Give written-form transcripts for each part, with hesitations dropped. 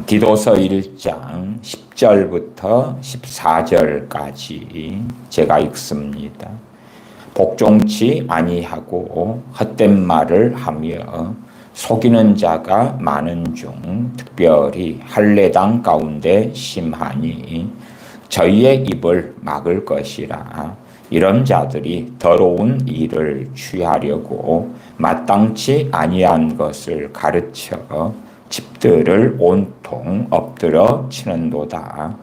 디도서 1장 10절부터 14절까지 제가 읽습니다. 복종치 아니하고 헛된 말을 하며 속이는 자가 많은 중 특별히 할례당 가운데 심하니 저희의 입을 막을 것이라. 이런 자들이 더러운 일을 취하려고 마땅치 아니한 것을 가르쳐 집들을 온통 엎드려 치는도다.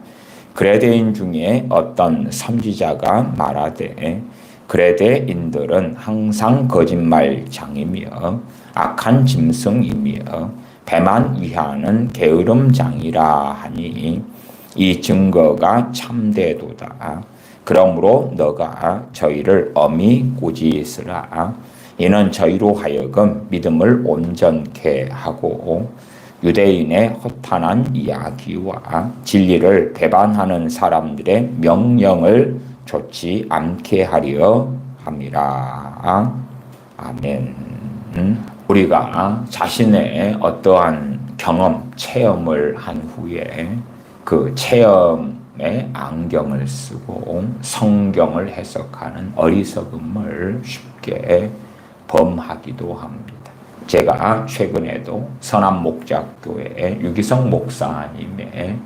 그레데인 중에 어떤 선지자가 말하되 그레데인들은 항상 거짓말장이며 악한 짐승이며 배만 위하는 게으름장이라 하니 이 증거가 참되도다. 그러므로 너가 저희를 엄히 꾸짖으라. 이는 저희로 하여금 믿음을 온전케 하고 유대인의 허탄한 이야기와 진리를 배반하는 사람들의 명령을 좋지 않게 하려 함이라. 아멘. 우리가 자신의 어떠한 경험, 체험을 한 후에 그 체험에 안경을 쓰고 성경을 해석하는 어리석음을 쉽게 범하기도 합니다. 제가 최근에도 선암목자교회 유기성 목사님의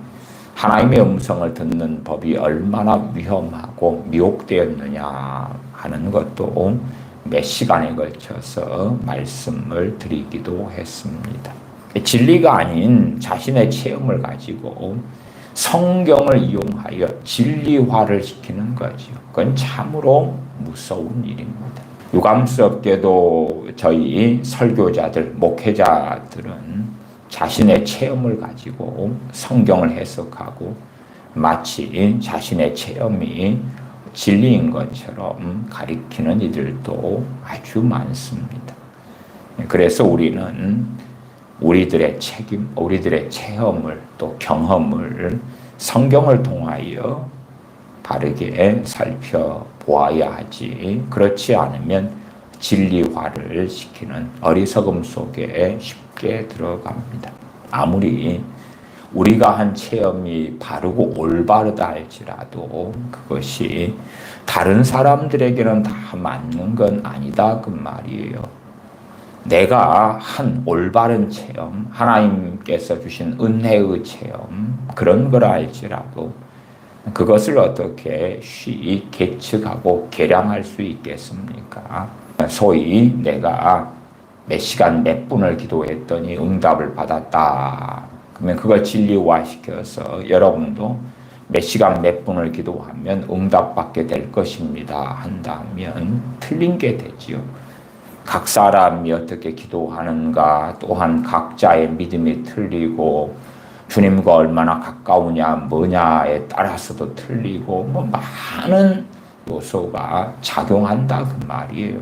하나님의 음성을 듣는 법이 얼마나 위험하고 미혹되었느냐 하는 것도 몇 시간에 걸쳐서 말씀을 드리기도 했습니다. 진리가 아닌 자신의 체험을 가지고 성경을 이용하여 진리화를 시키는 거죠. 그건 참으로 무서운 일입니다. 유감스럽게도 저희 설교자들, 목회자들은 자신의 체험을 가지고 성경을 해석하고 마치 자신의 체험이 진리인 것처럼 가리키는 이들도 아주 많습니다. 그래서 우리는 우리들의 책임, 우리들의 체험을 또 경험을 성경을 통하여 바르게 살펴보아야 하지. 그렇지 않으면 진리화를 시키는 어리석음 속에 쉽게 들어갑니다. 아무리 우리가 한 체험이 바르고 올바르다 할지라도 그것이 다른 사람들에게는 다 맞는 건 아니다 그 말이에요. 내가 한 올바른 체험, 하나님께서 주신 은혜의 체험, 그런 걸 알지라도 그것을 어떻게 쉽게 계측하고 계량할 수 있겠습니까? 소위 내가 몇 시간 몇 분을 기도했더니 응답을 받았다. 그러면 그걸 진리화시켜서 여러분도 몇 시간 몇 분을 기도하면 응답받게 될 것입니다 한다면 틀린 게 되지요. 각 사람이 어떻게 기도하는가, 또한 각자의 믿음이 틀리고 주님과 얼마나 가까우냐 뭐냐에 따라서도 틀리고 많은 요소가 작용한다 그 말이에요.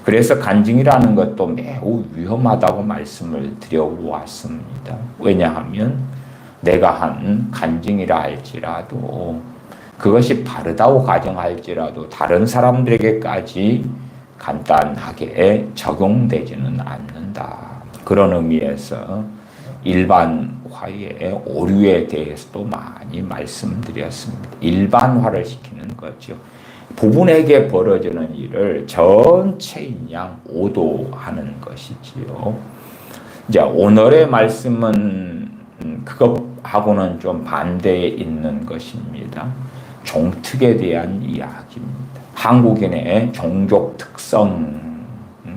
그래서 간증이라는 것도 매우 위험하다고 말씀을 드려보았습니다. 왜냐하면 내가 한 간증이라 할지라도 그것이 바르다고 가정할지라도 다른 사람들에게까지 간단하게 적용되지는 않는다. 그런 의미에서 일반화의 오류에 대해서도 많이 말씀드렸습니다. 일반화를 시키는 거죠. 부분에게 벌어지는 일을 전체인 양 오도하는 것이지요. 이제 오늘의 말씀은 그것하고는 좀 반대에 있는 것입니다. 종특에 대한 이야기입니다. 한국인의 종족 특성,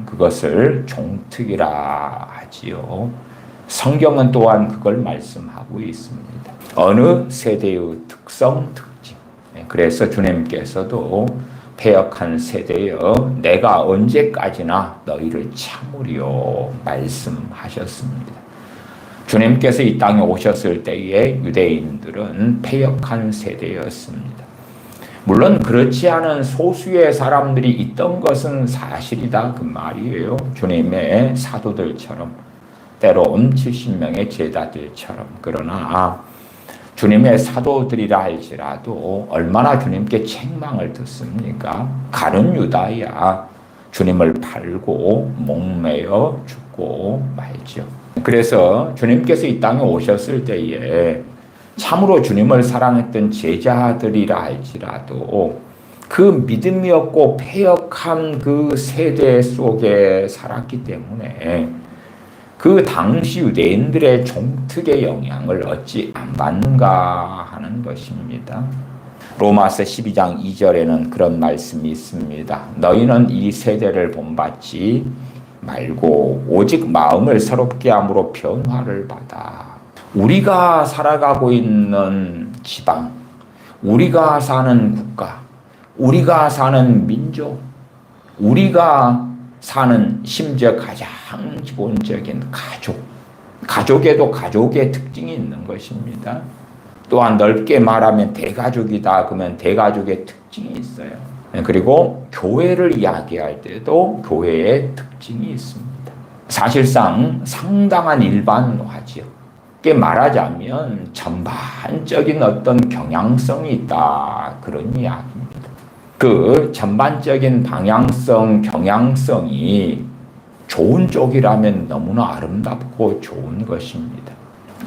그것을 종특이라 하지요. 성경은 또한 그걸 말씀하고 있습니다. 어느 세대의 특성, 특징. 그래서 주님께서도 패역한 세대여 내가 언제까지나 너희를 참으리요 말씀하셨습니다. 주님께서 이 땅에 오셨을 때에 유대인들은 패역한 세대였습니다. 물론 그렇지 않은 소수의 사람들이 있던 것은 사실이다 그 말이에요. 주님의 사도들처럼 때론 70명의 제자들처럼. 그러나 주님의 사도들이라 할지라도 얼마나 주님께 책망을 듣습니까? 가룟 유다야 주님을 팔고 목매어 죽고 말죠. 그래서 주님께서 이 땅에 오셨을 때에 참으로 주님을 사랑했던 제자들이라 할지라도 그 믿음이 없고 패역한 그 세대 속에 살았기 때문에 그 당시 유대인들의 종특의 영향을 어찌 안 받는가 하는 것입니다. 로마서 12장 2절에는 그런 말씀이 있습니다. 너희는 이 세대를 본받지 말고 오직 마음을 새롭게 함으로 변화를 받아. 우리가 살아가고 있는 지방, 우리가 사는 국가, 우리가 사는 민족, 우리가 사는 심지어 가장 기본적인 가족, 가족에도 가족의 특징이 있는 것입니다. 또한 넓게 말하면 대가족이다 그러면 대가족의 특징이 있어요. 그리고 교회를 이야기할 때도 교회의 특징이 있습니다. 사실상 상당한 일반화지요. 쉽게 말하자면 전반적인 어떤 경향성이 있다 그런 이야기입니다. 그 전반적인 방향성, 경향성이 좋은 쪽이라면 너무나 아름답고 좋은 것입니다.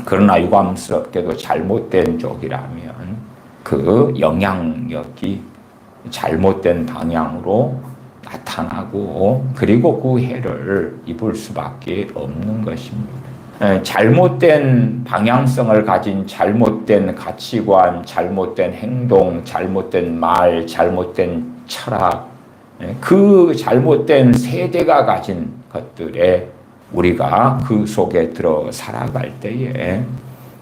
그러나 유감스럽게도 잘못된 쪽이라면 그 영향력이 잘못된 방향으로 나타나고 그리고 그 해를 입을 수밖에 없는 것입니다. 잘못된 방향성을 가진 잘못된 가치관, 잘못된 행동, 잘못된 말, 잘못된 철학, 그 잘못된 세대가 가진 것들에 우리가 그 속에 들어 살아갈 때에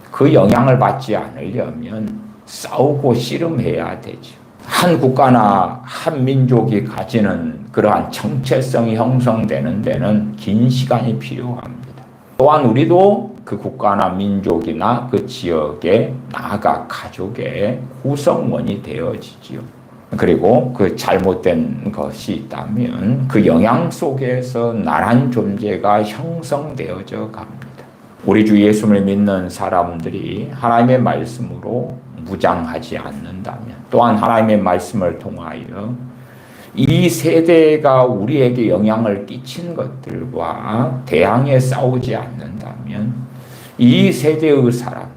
그 영향을 받지 않으려면 싸우고 씨름해야 되죠. 한 국가나 한 민족이 가지는 그러한 정체성이 형성되는 데는 긴 시간이 필요합니다. 또한 우리도 그 국가나 민족이나 그 지역의 나아가 가족의 구성원이 되어지지요. 그리고 그 잘못된 것이 있다면 그 영향 속에서 나란 존재가 형성되어져 갑니다. 우리 주 예수를 믿는 사람들이 하나님의 말씀으로 무장하지 않는다면, 또한 하나님의 말씀을 통하여 이 세대가 우리에게 영향을 끼친 것들과 대항해 싸우지 않는다면 이 세대의 사람,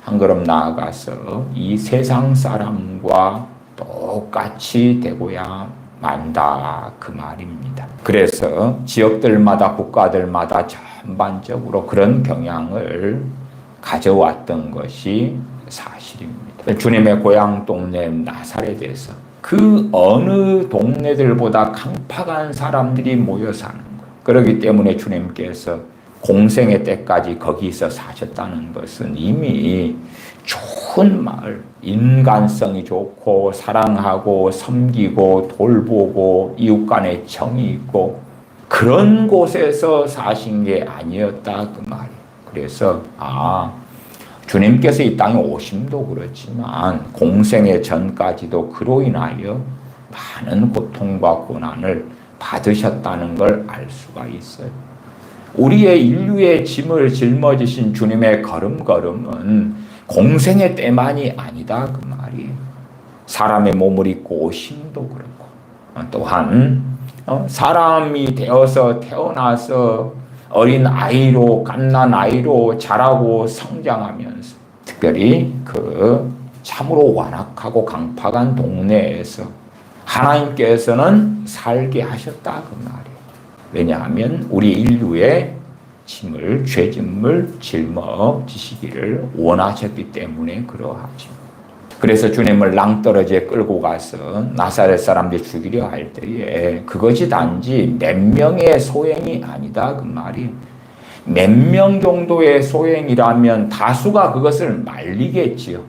한 걸음 나아가서 이 세상 사람과 똑같이 되고야 만다 그 말입니다. 그래서 지역들마다 국가들마다 전반적으로 그런 경향을 가져왔던 것이 사실입니다. 주님의 고향 동네 나사렛에서 그 어느 동네들보다 강팍한 사람들이 모여 사는 거예요. 그렇기 때문에 주님께서 공생의 때까지 거기서 사셨다는 것은 이미 좋은 마을, 인간성이 좋고 사랑하고 섬기고 돌보고 이웃 간의 정이 있고 그런 곳에서 사신 게 아니었다 그 말이에요. 그래서 주님께서 이 땅에 오심도 그렇지만 공생의 전까지도 그로 인하여 많은 고통과 고난을 받으셨다는 걸 알 수가 있어요. 우리의 인류의 짐을 짊어지신 주님의 걸음걸음은 공생의 때만이 아니다 그 말이에요. 사람의 몸을 입고 오심도 그렇고 또한 사람이 되어서 태어나서 어린 아이로 갓난 아이로 자라고 성장하면서 특별히 그 참으로 완악하고 강팍한 동네에서 하나님께서는 살게 하셨다 그 말이에요. 왜냐하면 우리 인류의 짐을 죄짐을 짊어지시기를 원하셨기 때문에 그러하죠. 그래서 주님을 낭떠러지에 끌고 가서 나사렛 사람들이 죽이려 할 때에 그것이 단지 몇 명의 소행이 아니다 그 말이. 몇 명 정도의 소행이라면 다수가 그것을 말리겠지요.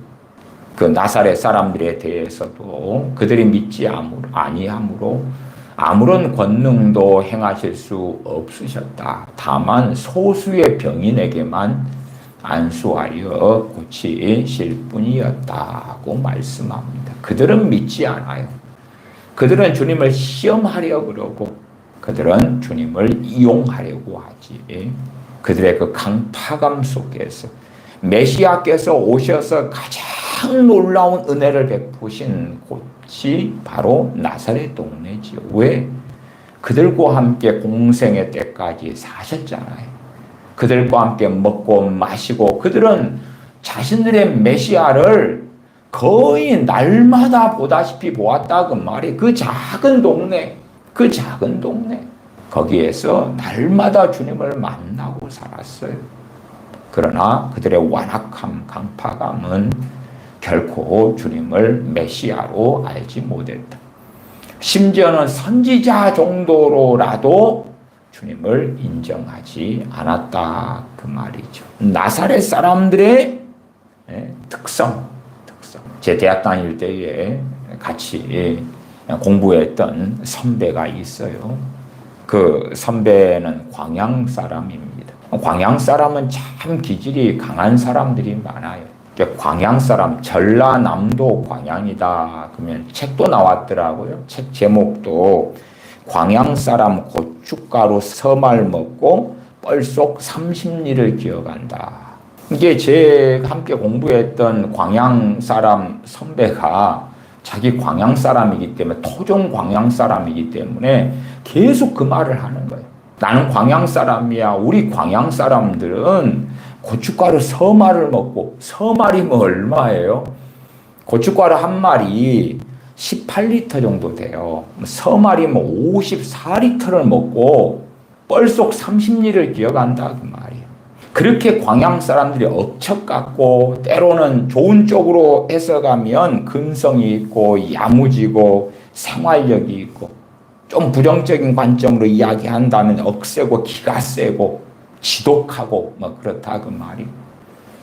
그 나사렛 사람들에 대해서도 그들이 믿지 아니함으로 아무런 권능도 행하실 수 없으셨다. 다만 소수의 병인에게만 안수하여 고치실 뿐이었다고 말씀합니다. 그들은 믿지 않아요. 그들은 주님을 시험하려 그러고 그들은 주님을 이용하려고 하지. 그들의 그 강팍함 속에서 메시아께서 오셔서 가장 놀라운 은혜를 베푸신 곳이 바로 나사렛 동네지요. 왜? 그들과 함께 공생의 때까지 사셨잖아요. 그들과 함께 먹고 마시고 그들은 자신들의 메시아를 거의 날마다 보다시피 보았다 그 말이. 그 작은 동네 거기에서 날마다 주님을 만나고 살았어요. 그러나 그들의 완악함, 강파감은 결코 주님을 메시아로 알지 못했다. 심지어는 선지자 정도로라도 주님을 인정하지 않았다 그 말이죠. 나사렛 사람들의 특성. 제 대학 다닐 때에 같이 공부했던 선배가 있어요. 그 선배는 광양 사람입니다. 광양 사람은 참 기질이 강한 사람들이 많아요. 광양 사람, 전라남도 광양이다. 그러면 책도 나왔더라고요. 책 제목도 광양 사람 고춧가루 서말 먹고 뻘속 30리를 기억한다. 이게 제 함께 공부했던 광양 사람 선배가 자기 광양 사람이기 때문에, 토종 광양 사람이기 때문에 계속 그 말을 하는 거예요. 나는 광양 사람이야. 우리 광양 사람들은 고춧가루 서말을 먹고, 서말이면 얼마예요? 고춧가루 한 말이 18리터 정도 돼요. 서말이면 54리터를 먹고 뻘속 30리를 기억한다 그 말이에요. 그렇게 광양 사람들이 억척 같고 때로는 좋은 쪽으로 해석하면 근성이 있고 야무지고 생활력이 있고, 좀 부정적인 관점으로 이야기한다면 억세고 기가 세고 지독하고 뭐 그렇다 그 말이.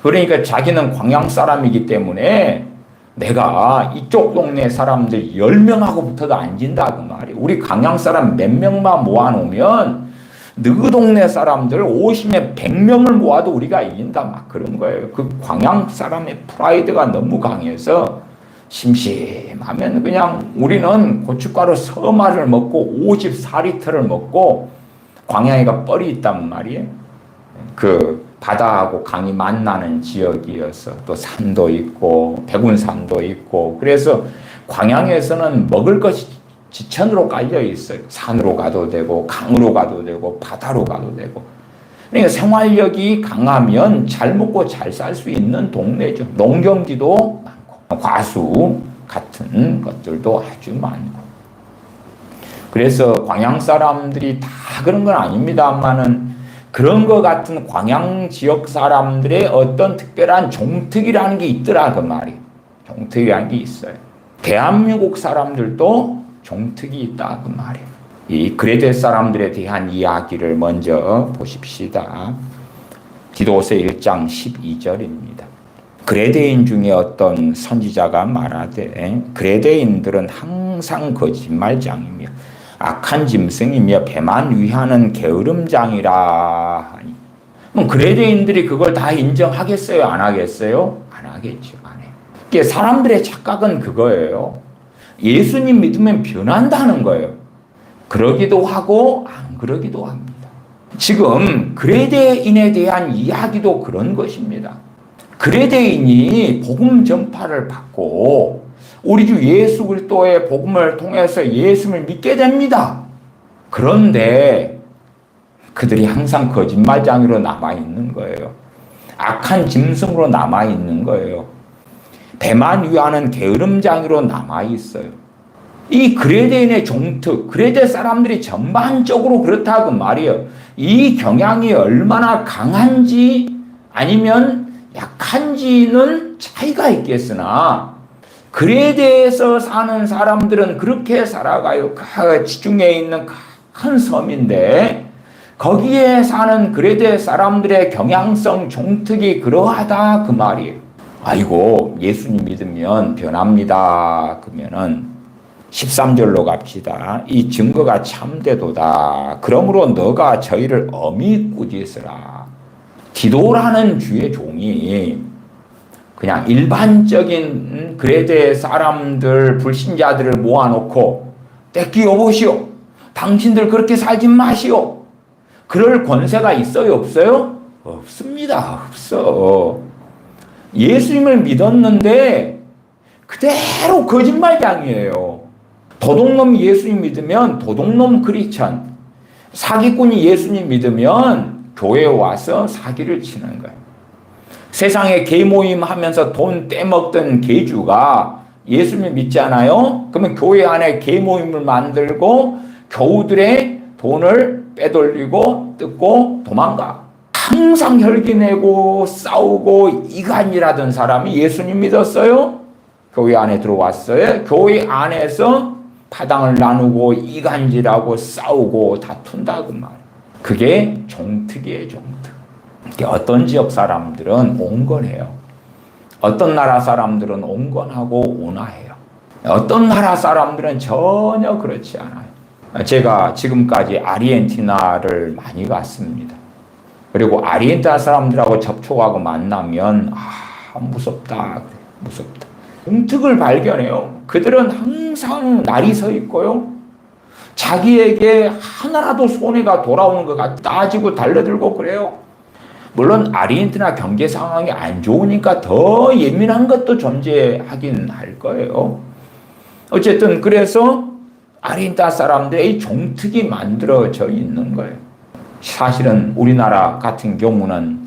그러니까 자기는 광양 사람이기 때문에 내가 이쪽 동네 사람들 10명하고 붙어도 안 진다 그 말이. 우리 광양 사람 몇 명만 모아놓으면 너희 동네 사람들 50명 100명을 모아도 우리가 이긴다 막 그런 거예요. 그 광양 사람의 프라이드가 너무 강해서 심심하면 그냥 우리는 고춧가루 서말을 먹고 54리터를 먹고, 광양이가 뻘이 있단 말이에요. 그 바다하고 강이 만나는 지역이어서 또 산도 있고 백운산도 있고, 그래서 광양에서는 먹을 것이 지천으로 깔려 있어요. 산으로 가도 되고 강으로 가도 되고 바다로 가도 되고. 그러니까 생활력이 강하면 잘 먹고 잘 살 수 있는 동네죠. 농경지도 많고 과수 같은 것들도 아주 많고. 그래서 광양 사람들이 다 그런 건 아닙니다만은 그런 것 같은 광양 지역 사람들의 어떤 특별한 종특이라는 게 있더라 그 말이. 종특이라는 게 있어요. 대한민국 사람들도 종특이 있다 그 말이에요. 이 그레데 사람들에 대한 이야기를 먼저 보십시다. 디도서 1장 12절입니다. 그레데인 중에 어떤 선지자가 말하되 그레데인들은 항상 거짓말장이며 악한 짐승이며 배만 위하는 게으름장이라 하니. 그럼 그레데인들이 그걸 다 인정하겠어요? 안 하겠어요? 안 하겠죠. 안 해요. 그러니까 사람들의 착각은 그거예요. 예수님 믿으면 변한다는 거예요. 그러기도 하고 안 그러기도 합니다. 지금 그레데인에 대한 이야기도 그런 것입니다. 그레데인이 복음 전파를 받고 우리 주 예수 그리스도의 복음을 통해서 예수를 믿게 됩니다. 그런데 그들이 항상 거짓말장이로 남아있는 거예요. 악한 짐승으로 남아있는 거예요. 배만 위하는 게으름장이로 남아있어요. 이 그레데인의 종특, 그레데 사람들이 전반적으로 그렇다고 말이에요. 이 경향이 얼마나 강한지 아니면 약한지는 차이가 있겠으나 그레데에서 사는 사람들은 그렇게 살아가요. 그 지중해에 있는 큰 섬인데 거기에 사는 그레데 사람들의 경향성, 종특이 그러하다 그 말이에요. 아이고 예수님 믿으면 변합니다. 그러면은 13절로 갑시다. 이 증거가 참되도다. 그러므로 너가 저희를 엄히 꾸짖으라. 디도라는 주의 종이 그냥 일반적인 그레데 사람들, 불신자들을 모아놓고 떼끼 여보시오. 당신들 그렇게 살지 마시오. 그럴 권세가 있어요? 없어요? 없습니다. 없어. 예수님을 믿었는데 그대로 거짓말장이에요. 도둑놈 예수님 믿으면 도둑놈 크리스찬, 사기꾼이 예수님 믿으면 교회에 와서 사기를 치는 거예요. 세상에 개모임 하면서 돈 떼먹던 개주가 예수님 믿지 않아요? 그러면 교회 안에 개모임을 만들고 교우들의 돈을 빼돌리고 뜯고 도망가. 항상 혈기내고 싸우고 이간질하던 사람이 예수님 믿었어요? 교회 안에 들어왔어요? 교회 안에서 파당을 나누고 이간질하고 싸우고 다툰다고 말이에요. 그게 종특이에요, 종특. 어떤 지역 사람들은 온건해요. 어떤 나라 사람들은 온건하고 온화해요. 어떤 나라 사람들은 전혀 그렇지 않아요. 제가 지금까지 아르헨티나를 많이 갔습니다. 그리고 아르헨티나 사람들하고 접촉하고 만나면 무섭다 그래, 무섭다. 공특을 발견해요. 그들은 항상 날이 서 있고요. 자기에게 하나라도 손해가 돌아오는 것 같아 따지고 달려들고 그래요. 물론 아르헨티나 경제 상황이 안 좋으니까 더 예민한 것도 존재하긴 할 거예요. 어쨌든 그래서 아르헨티나 사람들의 종특이 만들어져 있는 거예요. 사실은 우리나라 같은 경우는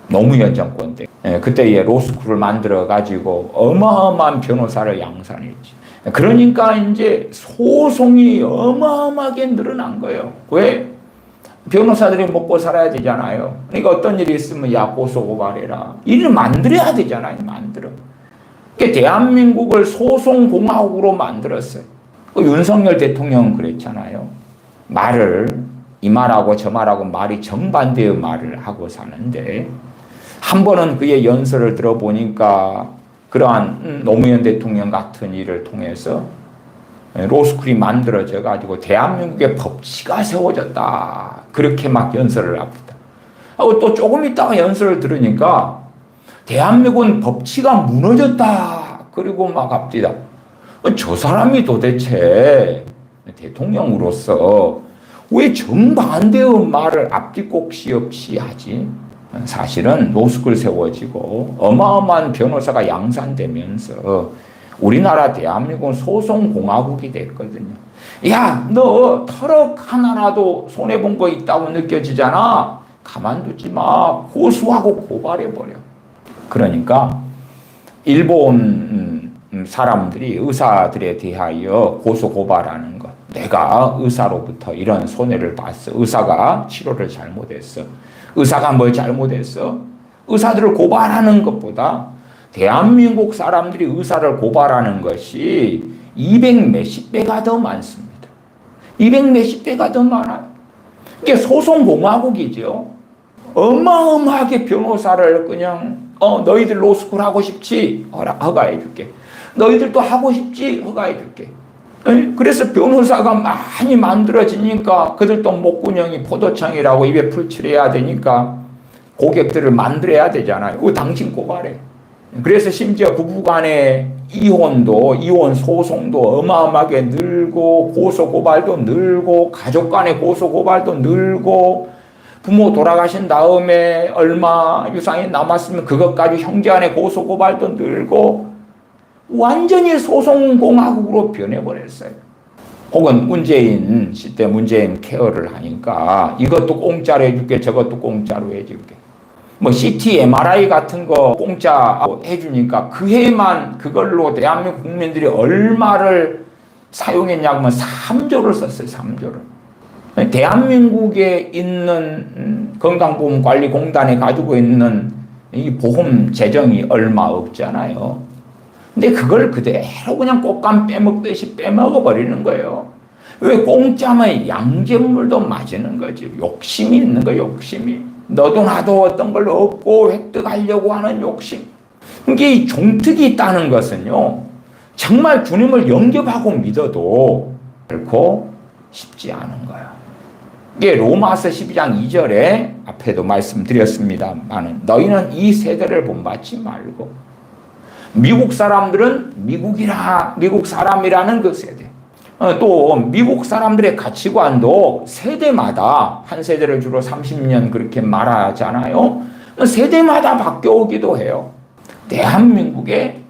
노무현 정권 때 그때에 로스쿨을 만들어 가지고 어마어마한 변호사를 양산했지. 그러니까 이제 소송이 어마어마하게 늘어난 거예요. 왜? 변호사들이 먹고 살아야 되잖아요. 그러니까 어떤 일이 있으면 야 고소고발해라. 일을 만들어야 되잖아요. 만들어. 그러니까 대한민국을 소송공화국으로 만들었어요. 윤석열 대통령은 그랬잖아요. 말을 이 말하고 저 말하고 말이 정반대의 말을 하고 사는데 한 번은 그의 연설을 들어보니까 그러한 노무현 대통령 같은 일을 통해서 로스쿨이 만들어져 가지고 대한민국의 법치가 세워졌다. 그렇게 막 연설을 합니다. 하고 또 조금 있다가 연설을 들으니까 대한민국은 법치가 무너졌다. 그리고 막 합니다. 저 사람이 도대체 대통령으로서 왜 정반대의 말을 앞뒤꼭시 없이 하지? 사실은 로스쿨 세워지고 어마어마한 변호사가 양산되면서 우리나라 대한민국은 소송공화국이 됐거든요. 야, 너 트럭 하나라도 손해본 거 있다고 느껴지잖아. 가만두지 마. 고소하고 고발해버려. 그러니까 일본 사람들이 의사들에 대하여 고소고발하는 것. 내가 의사로부터 이런 손해를 봤어. 의사가 치료를 잘못했어. 의사가 뭘 잘못했어? 의사들을 고발하는 것보다 대한민국 사람들이 의사를 고발하는 것이 200 몇십 배가 더 많습니다. 200 몇십 배가 더 많아요. 이게 소송공화국이죠. 어마어마하게 변호사를 그냥 너희들 로스쿨 하고 싶지? 허가해 줄게. 너희들도 하고 싶지? 허가해 줄게. 그래서 변호사가 많이 만들어지니까 그들도 목구멍이 포도청이라고 입에 풀칠해야 되니까 고객들을 만들어야 되잖아요. 당신 고발해. 그래서 심지어 부부간의 이혼 소송도 어마어마하게 늘고 고소고발도 늘고 가족 간의 고소고발도 늘고 부모 돌아가신 다음에 얼마 유산이 남았으면 그것까지 형제 간의 고소고발도 늘고 완전히 소송공화국으로 변해버렸어요. 혹은 문재인 시대 문재인 케어를 하니까 이것도 공짜로 해줄게 저것도 공짜로 해줄게. 뭐 CT, MRI 같은 거 공짜 해주니까 그 해만 그걸로 대한민국 국민들이 얼마를 사용했냐면 3조를 썼어요. 3조를. 대한민국에 있는 건강보험관리공단에 가지고 있는 이 보험 재정이 얼마 없잖아요. 근데 그걸 그대로 그냥 꽃감 빼먹듯이 빼먹어 버리는 거예요. 왜? 공짜면 양잿물도 맞는 거지. 욕심이 있는 거예요. 욕심이. 너도 나도 어떤 걸 얻고 획득하려고 하는 욕심. 이게 이 종특이 있다는 것은요. 정말 주님을 영접하고 믿어도 결코 쉽지 않은 거예요. 이게 로마서 12장 2절에 앞에도 말씀드렸습니다만 너희는 이 세대를 본받지 말고 미국 사람들은 미국 사람이라는 그 세대. 또 미국 사람들의 가치관도 세대마다 한 세대를 주로 30년 그렇게 말하잖아요. 세대마다 바뀌어오기도 해요. 대한민국의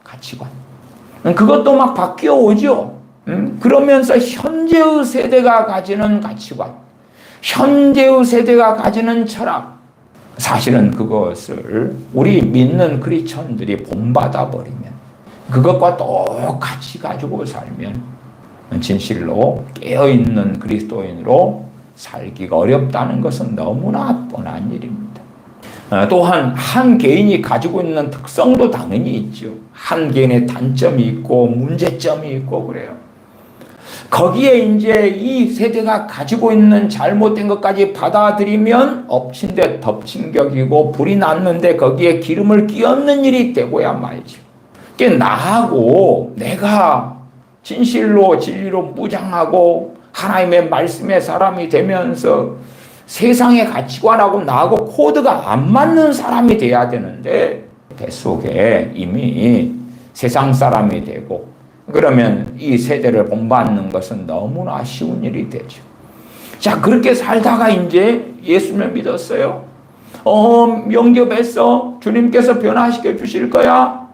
가치관. 그것도 막 바뀌어오죠. 그러면서 현재의 세대가 가지는 가치관. 현재의 세대가 가지는 철학, 사실은 그것을 우리 믿는 크리스천들이 본받아 버리면, 그것과 똑같이 가지고 살면 진실로 깨어있는 그리스도인으로 살기가 어렵다는 것은 너무나 뻔한 일입니다. 또한 한 개인이 가지고 있는 특성도 당연히 있죠. 한 개인의 단점이 있고 문제점이 있고 그래요. 거기에 이제 이 세대가 가지고 있는 잘못된 것까지 받아들이면 엎친 데 덮친 격이고, 불이 났는데 거기에 기름을 끼얹는 일이 되고야 말죠. 나하고 내가 진실로 진리로 무장하고 하나님의 말씀의 사람이 되면서 세상의 가치관하고 나하고 코드가 안 맞는 사람이 돼야 되는데, 뱃속에 이미 세상 사람이 되고, 그러면 이 세대를 본받는 것은 너무나 쉬운 일이 되죠. 자, 그렇게 살다가 이제 예수님을 믿었어요. 영접했어. 주님께서 변화시켜 주실 거야.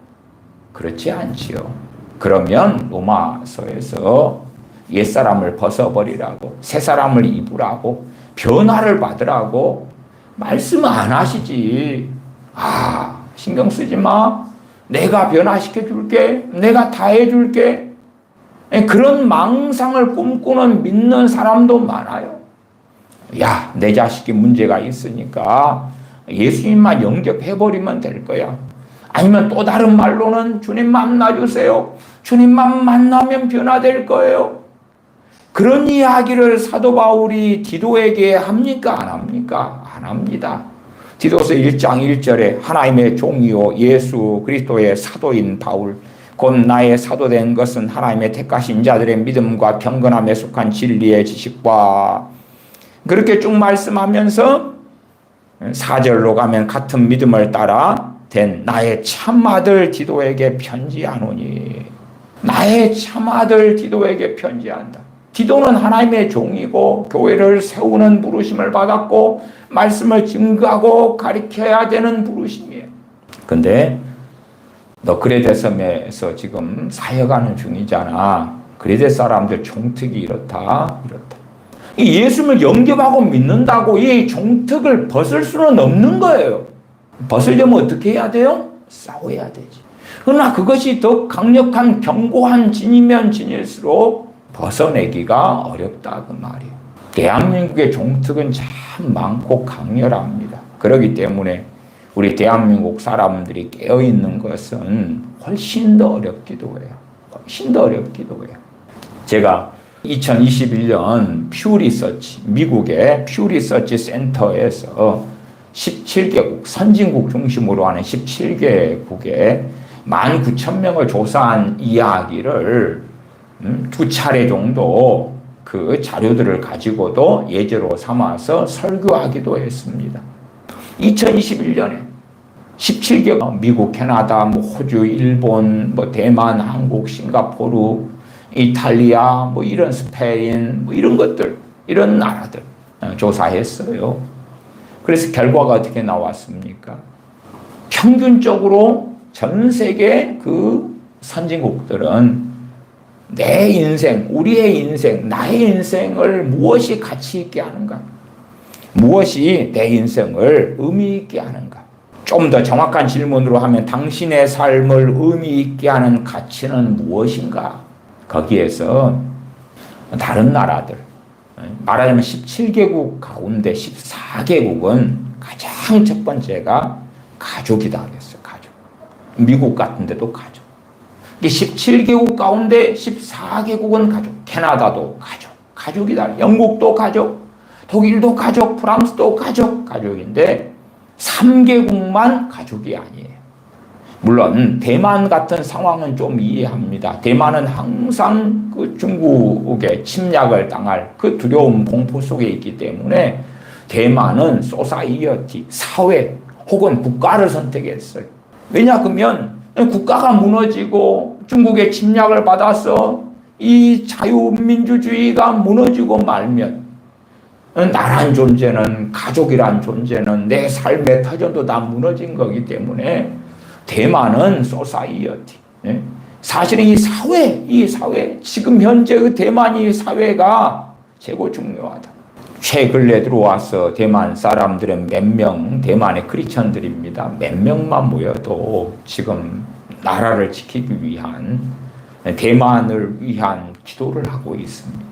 그렇지 않지요. 그러면 로마서에서 옛사람을 벗어버리라고, 새사람을 입으라고, 변화를 받으라고 말씀 안 하시지. 신경 쓰지 마. 내가 변화시켜 줄게. 내가 다 해줄게. 그런 망상을 꿈꾸는 믿는 사람도 많아요. 야, 내 자식이 문제가 있으니까 예수님만 영접해버리면 될 거야. 아니면 또 다른 말로는 주님 만나주세요. 주님만 만나면 변화될 거예요. 그런 이야기를 사도 바울이 디도에게 합니까? 안 합니까? 안 합니다. 디도서 1장 1절에 하나님의 종이요 예수 그리스도의 사도인 바울, 곧 나의 사도된 것은 하나님의 택하신 자들의 믿음과 경건함에 속한 진리의 지식과, 그렇게 쭉 말씀하면서 4절로 가면 같은 믿음을 따라 된 나의 참아들 디도에게 편지하노니. 나의 참아들 디도에게 편지한다. 디도는 하나님의 종이고 교회를 세우는 부르심을 받았고 말씀을 증거하고 가르쳐야 되는 부르심이에요. 근데 너 그레데 섬에서 지금 사역하는 중이잖아. 그레데 사람들 종특이 이렇다. 이 예수님을 영접하고 믿는다고 이 종특을 벗을 수는 없는 거예요. 벗으려면 어떻게 해야 돼요? 싸워야 되지. 그러나 그것이 더 강력한 견고한 진이면 진일수록 벗어내기가 어렵다 그 말이에요. 대한민국의 종특은 참 많고 강렬합니다. 그렇기 때문에 우리 대한민국 사람들이 깨어있는 것은 훨씬 더 어렵기도 해요. 훨씬 더 어렵기도 해요. 제가 2021년 퓨 리서치, 미국의 퓨 리서치 센터에서 17개국, 선진국 중심으로 하는 17개국에 19,000명을 조사한 이야기를 2차례 정도 그 자료들을 가지고도 예제로 삼아서 설교하기도 했습니다. 2021년에 17개국, 미국, 캐나다, 호주, 일본, 대만, 한국, 싱가포르, 이탈리아, 이런 스페인, 이런 것들, 이런 나라들 조사했어요. 그래서 결과가 어떻게 나왔습니까? 평균적으로 전 세계 그 선진국들은 내 인생, 우리의 인생, 나의 인생을 무엇이 가치 있게 하는가? 무엇이 내 인생을 의미 있게 하는가? 좀 더 정확한 질문으로 하면 당신의 삶을 의미 있게 하는 가치는 무엇인가? 거기에서 다른 나라들, 말하자면 17개국 가운데 14개국은 가장 첫 번째가 가족이다 그랬어요. 가족. 미국 같은 데도 가족. 17개국 가운데 14개국은 가족. 캐나다도 가족. 가족이다. 영국도 가족. 독일도 가족. 프랑스도 가족. 가족인데 3개국만 가족이 아니에요. 물론 대만 같은 상황은 좀 이해합니다. 대만은 항상 그 중국의 침략을 당할 그 두려움, 공포 속에 있기 때문에 대만은 소사이어티, 사회 혹은 국가를 선택했어요. 왜냐 그러면 국가가 무너지고 중국의 침략을 받아서 이 자유민주주의가 무너지고 말면 나란 존재는, 가족이란 존재는, 내 삶의 터전도 다 무너진 거기 때문에 대만은 소사이어티. 사실은 이 사회, 지금 현재의 대만이 사회가 최고 중요하다. 최 근래 들어와서 대만 사람들은 몇 명, 대만의 크리스천들입니다. 몇 명만 모여도 지금 나라를 지키기 위한, 대만을 위한 기도를 하고 있습니다.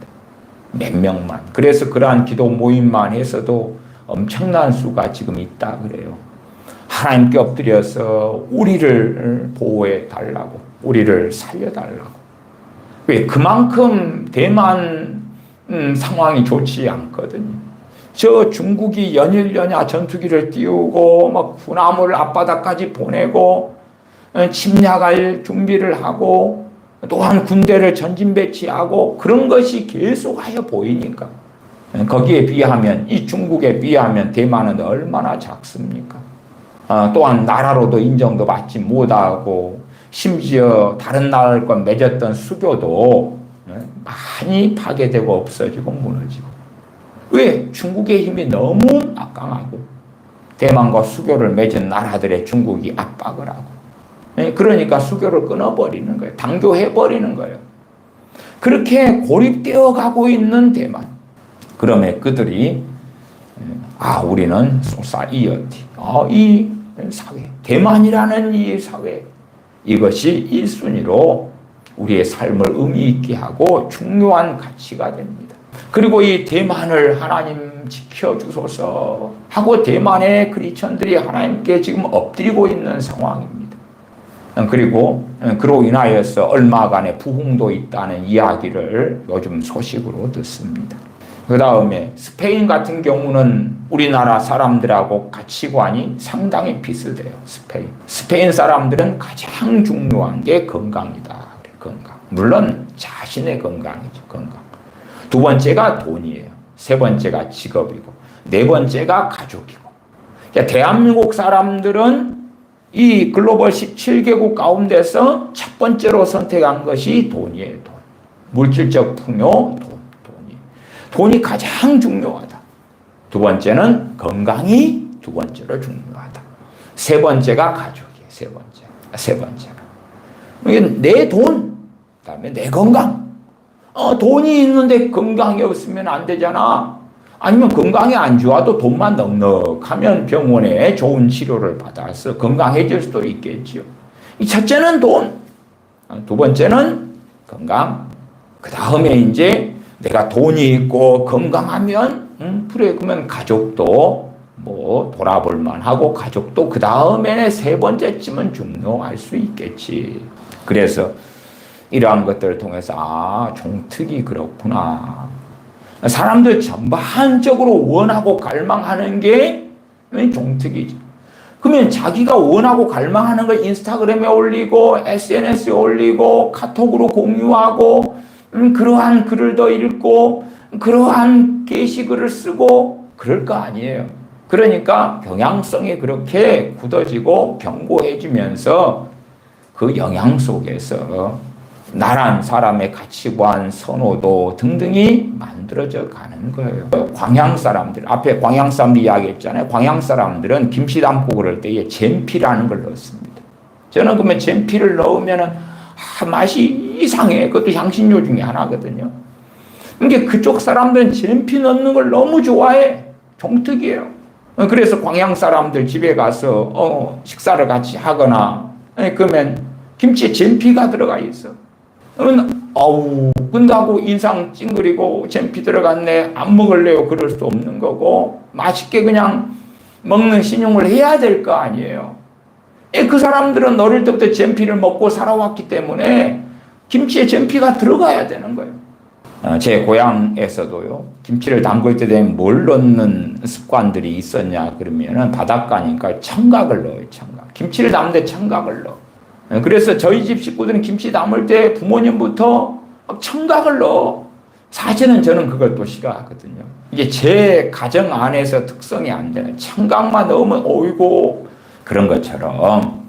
몇 명만. 그래서 그러한 기도 모임만 해서도 엄청난 수가 지금 있다 그래요. 하나님께 엎드려서 우리를 보호해 달라고, 우리를 살려 달라고. 왜? 그만큼 대만 상황이 좋지 않거든요. 저 중국이 연일연야 전투기를 띄우고 막 군함을 앞바다까지 보내고 침략할 준비를 하고 또한 군대를 전진 배치하고 그런 것이 계속하여 보이니까 거기에 비하면, 이 중국에 비하면 대만은 얼마나 작습니까? 또한 나라로도 인정도 받지 못하고 심지어 다른 나라들과 맺었던 수교도 많이 파괴되고 없어지고 무너지고. 왜? 중국의 힘이 너무 막강하고 대만과 수교를 맺은 나라들의 중국이 압박을 하고, 그러니까 수교를 끊어버리는 거예요. 단교해버리는 거예요. 그렇게 고립되어 가고 있는 대만. 그러면 그들이 우리는 소사이어티, 이 사회, 대만이라는 이 사회, 이것이 1순위로 우리의 삶을 의미 있게 하고 중요한 가치가 됩니다. 그리고 이 대만을 하나님 지켜주소서 하고 대만의 크리스천들이 하나님께 지금 엎드리고 있는 상황입니다. 그리고 그로 인하여서 얼마간의 부흥도 있다는 이야기를 요즘 소식으로 듣습니다. 그 다음에 스페인 같은 경우는 우리나라 사람들하고 가치관이 상당히 비슷해요. 스페인 사람들은 가장 중요한 게 건강이다. 건강. 물론 자신의 건강이죠. 건강. 두 번째가 돈이에요. 세 번째가 직업이고, 네 번째가 가족이고. 대한민국 사람들은 이 글로벌 17개국 가운데서 첫 번째로 선택한 것이 돈이에요. 돈. 물질적 풍요, 돈이 가장 중요하다. 두 번째는 건강이 두 번째로 중요하다. 세 번째가 가족이에요. 세 번째가. 내 돈, 그다음에 내 건강. 돈이 있는데 건강이 없으면 안 되잖아. 아니면 건강이 안 좋아도 돈만 넉넉하면 병원에 좋은 치료를 받아서 건강해질 수도 있겠죠. 이 첫째는 돈, 두 번째는 건강. 그 다음에 이제 내가 돈이 있고 건강하면 그래, 그러면 가족도 뭐 돌아볼 만하고, 가족도 그 다음에 세 번째쯤은 중요할 수 있겠지. 그래서 이러한 것들을 통해서 종특이 그렇구나. 사람들 전반적으로 원하고 갈망하는 게 종특이죠. 그러면 자기가 원하고 갈망하는 걸 인스타그램에 올리고 SNS에 올리고 카톡으로 공유하고 그러한 글을 더 읽고 그러한 게시글을 쓰고 그럴 거 아니에요. 그러니까 경향성이 그렇게 굳어지고 견고해지면서 그 영향 속에서 나란 사람의 가치관, 선호도 등등이 만들어져 가는 거예요. 광양 사람들, 앞에 광양 사람들 이야기했잖아요. 광양 사람들은 김치 담고 그럴 때에 젠피라는 걸 넣습니다. 저는 그러면 젠피를 넣으면은 맛이 이상해. 그것도 향신료 중에 하나거든요. 그러니까 그쪽 사람들은 젠피 넣는 걸 너무 좋아해. 종특이에요. 그래서 광양 사람들 집에 가서 식사를 같이 하거나 그러면 김치에 젠피가 들어가 있어. 끝나고 인상 찡그리고 젠피 들어갔네, 안 먹을래요, 그럴 수 없는 거고, 맛있게 그냥 먹는 신용을 해야 될 거 아니에요. 그 사람들은 어릴 때부터 젠피를 먹고 살아왔기 때문에 김치에 젠피가 들어가야 되는 거예요. 제 고향에서도요, 김치를 담글 때 되면 뭘 넣는 습관들이 있었냐 그러면은 바닷가니까 청각을 넣어요. 청각. 김치를 담는데 청각을 넣어. 그래서 저희 집 식구들은 김치 담을 때 부모님부터 청각을 넣어. 사실은 저는 그걸 또 싫어하거든요. 이게 제 가정 안에서 특성이 안 되는, 청각만 넣으면 어이고, 그런 것처럼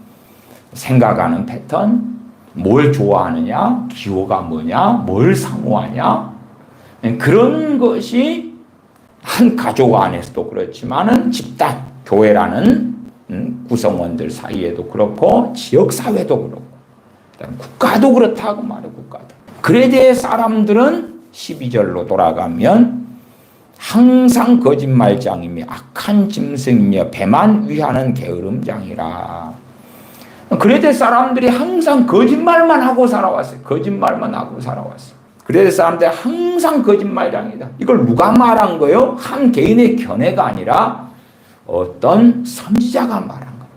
생각하는 패턴, 뭘 좋아하느냐, 기호가 뭐냐, 뭘 사모하냐, 그런 것이 한 가족 안에서도 그렇지만은 집단, 교회라는 구성원들 사이에도 그렇고 지역사회도 그렇고 국가도 그렇다고 말해. 국가도. 그래 대해 사람들은 12절로 돌아가면 항상 거짓말장이며 악한 짐승이며 배만 위하는 게으름장이라. 그레데 사람들이 항상 거짓말만 하고 살아왔어요. 거짓말만 하고 살아왔어요. 그레데 사람들이 항상 거짓말장이다. 이걸 누가 말한 거예요? 한 개인의 견해가 아니라 어떤 선지자가 말한 거예요.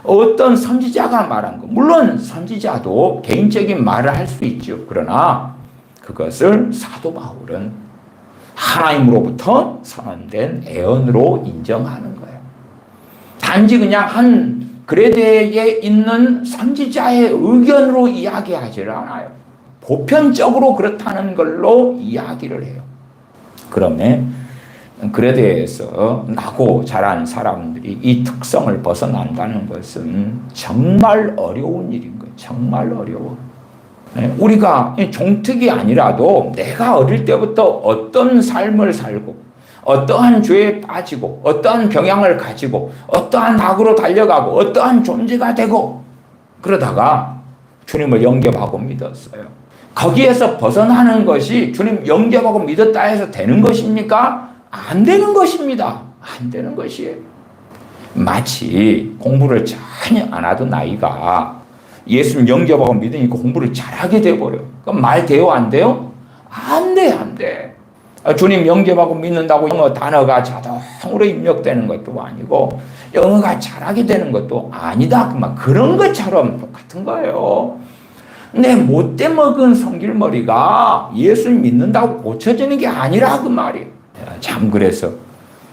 어떤 선지자가 말한 거. 물론 선지자도 개인적인 말을 할 수 있죠. 그러나 그것을 사도 바울은 하나님으로부터 선언된 애언으로 인정하는 거예요. 단지 그냥 한 그레데에 있는 선지자의 의견으로 이야기하지를 않아요. 보편적으로 그렇다는 걸로 이야기를 해요. 그러면 그레데에서 나고 자란 사람들이 이 특성을 벗어난다는 것은 정말 어려운 일인 거예요. 정말 어려워. 우리가 종특이 아니라도 내가 어릴 때부터 어떤 삶을 살고 어떠한 죄에 빠지고 어떠한 경향을 가지고 어떠한 악으로 달려가고 어떠한 존재가 되고 그러다가 주님을 영접하고 믿었어요. 거기에서 벗어나는 것이 주님 영접하고 믿었다 해서 되는 것입니까? 안 되는 것입니다. 안 되는 것이에요. 마치 공부를 전혀 안 하던 아이가 예수님 영접하고 믿으니까 공부를 잘하게 돼버려. 그럼 말 돼요? 안 돼요? 안 돼, 안 돼. 주님 영접하고 믿는다고 영어 단어가 자동으로 입력되는 것도 아니고 영어가 잘하게 되는 것도 아니다. 그런 것처럼 똑같은 거예요. 내 못돼 먹은 성질머리가 예수님 믿는다고 고쳐지는 게 아니라 그 말이에요. 참 그래서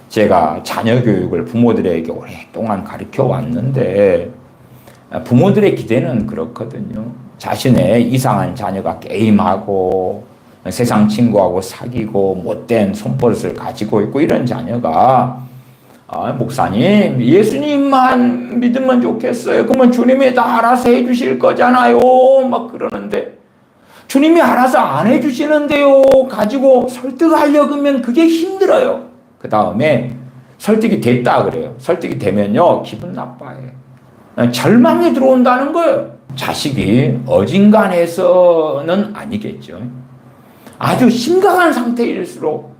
제가 자녀 교육을 부모들에게 오랫동안 가르쳐 왔는데 부모들의 기대는 그렇거든요. 자신의 이상한 자녀가 게임하고 세상 친구하고 사귀고 못된 손버릇을 가지고 있고 이런 자녀가 목사님 예수님만 믿으면 좋겠어요. 그러면 주님이 다 알아서 해주실 거잖아요. 막 그러는데 주님이 알아서 안 해주시는데요 가지고 설득하려고 하면 그게 힘들어요. 그 다음에 설득이 됐다 그래요. 설득이 되면요 기분 나빠요. 절망이 들어온다는 거예요. 자식이 어진간해서는 아니겠죠. 아주 심각한 상태일수록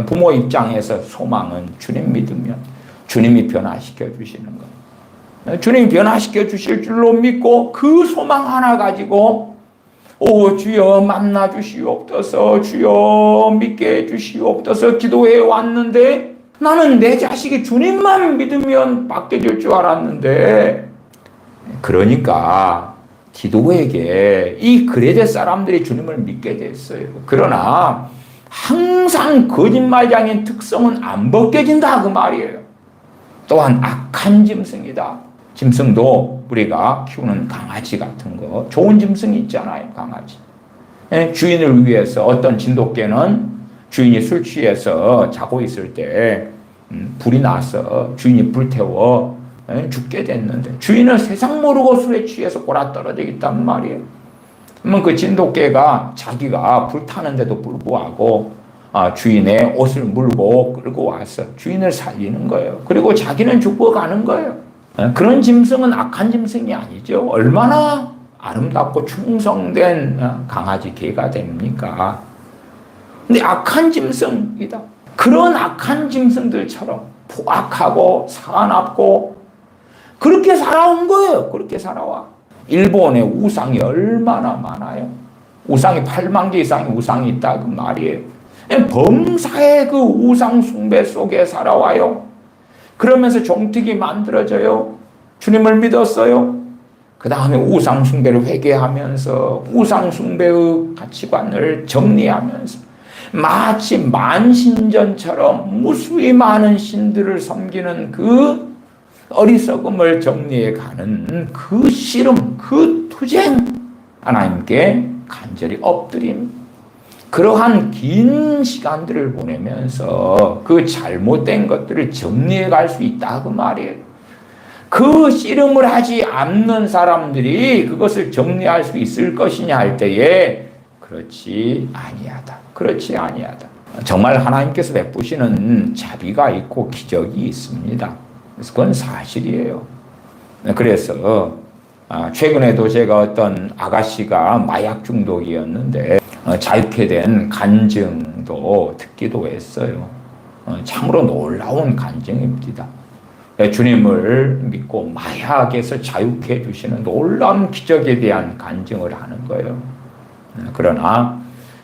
부모 입장에서 소망은 주님 믿으면 주님이 변화시켜 주시는 것. 주님이 변화시켜 주실 줄로 믿고 그 소망 하나 가지고 오 주여 만나 주시옵소서 주여 믿게 해주시옵소서 기도해 왔는데 나는 내 자식이 주님만 믿으면 바뀌어질 줄 알았는데 그러니까 디도에게 이 그레데 사람들이 주님을 믿게 됐어요. 그러나 항상 거짓말장인 특성은 안 벗겨진다 그 말이에요. 또한 악한 짐승이다. 짐승도 우리가 키우는 강아지 같은 거 좋은 짐승이 있잖아요. 강아지. 주인을 위해서 어떤 진돗개는 주인이 술 취해서 자고 있을 때 불이 나서 주인이 불태워 죽게 됐는데 주인은 세상 모르고 술에 취해서 골아떨어지겠단 말이에요. 그러면 그 진돗개가 자기가 불타는데도 불구하고 주인의 옷을 물고 끌고 와서 주인을 살리는 거예요. 그리고 자기는 죽어가는 거예요. 그런 짐승은 악한 짐승이 아니죠. 얼마나 아름답고 충성된 강아지 개가 됩니까? 근데 악한 짐승이다. 그런 악한 짐승들처럼 포악하고 사납고 그렇게 살아온 거예요. 그렇게 살아와. 일본에 우상이 얼마나 많아요. 우상이 8만 개 이상의 우상이 있다 그 말이에요. 범사의 그 우상 숭배 속에 살아와요. 그러면서 종특이 만들어져요. 주님을 믿었어요. 그 다음에 우상 숭배를 회개하면서 우상 숭배의 가치관을 정리하면서 마치 만신전처럼 무수히 많은 신들을 섬기는 그 어리석음을 정리해 가는 그 씨름, 그 투쟁, 하나님께 간절히 엎드림. 그러한 긴 시간들을 보내면서 그 잘못된 것들을 정리해 갈 수 있다 그 말이에요. 그 씨름을 하지 않는 사람들이 그것을 정리할 수 있을 것이냐 할 때에 그렇지 아니하다. 그렇지 아니하다. 정말 하나님께서 베푸시는 자비가 있고 기적이 있습니다. 그래서 그건 사실이에요. 그래서 최근에도 제가 어떤 아가씨가 마약 중독이었는데 자유케 된 간증도 듣기도 했어요. 참으로 놀라운 간증입니다. 주님을 믿고 마약에서 자유케 해주시는 놀라운 기적에 대한 간증을 하는 거예요. 그러나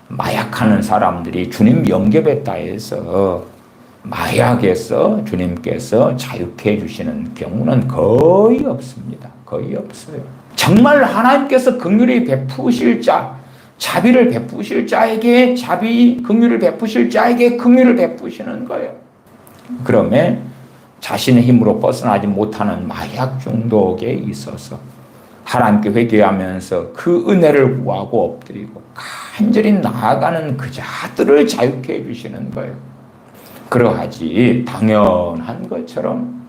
마약하는 사람들이 주님 영접했다 해서 마약에서 주님께서 자유케 해주시는 경우는 거의 없습니다. 거의 없어요. 정말 하나님께서 긍휼히 베푸실 자, 자비를 베푸실 자에게 자비, 긍휼을 베푸실 자에게 긍휼을 베푸시는 거예요. 그러면 자신의 힘으로 벗어나지 못하는 마약 중독에 있어서 하나님께 회개하면서 그 은혜를 구하고 엎드리고 간절히 나아가는 그 자들을 자유케 해주시는 거예요. 그러하지 당연한 것처럼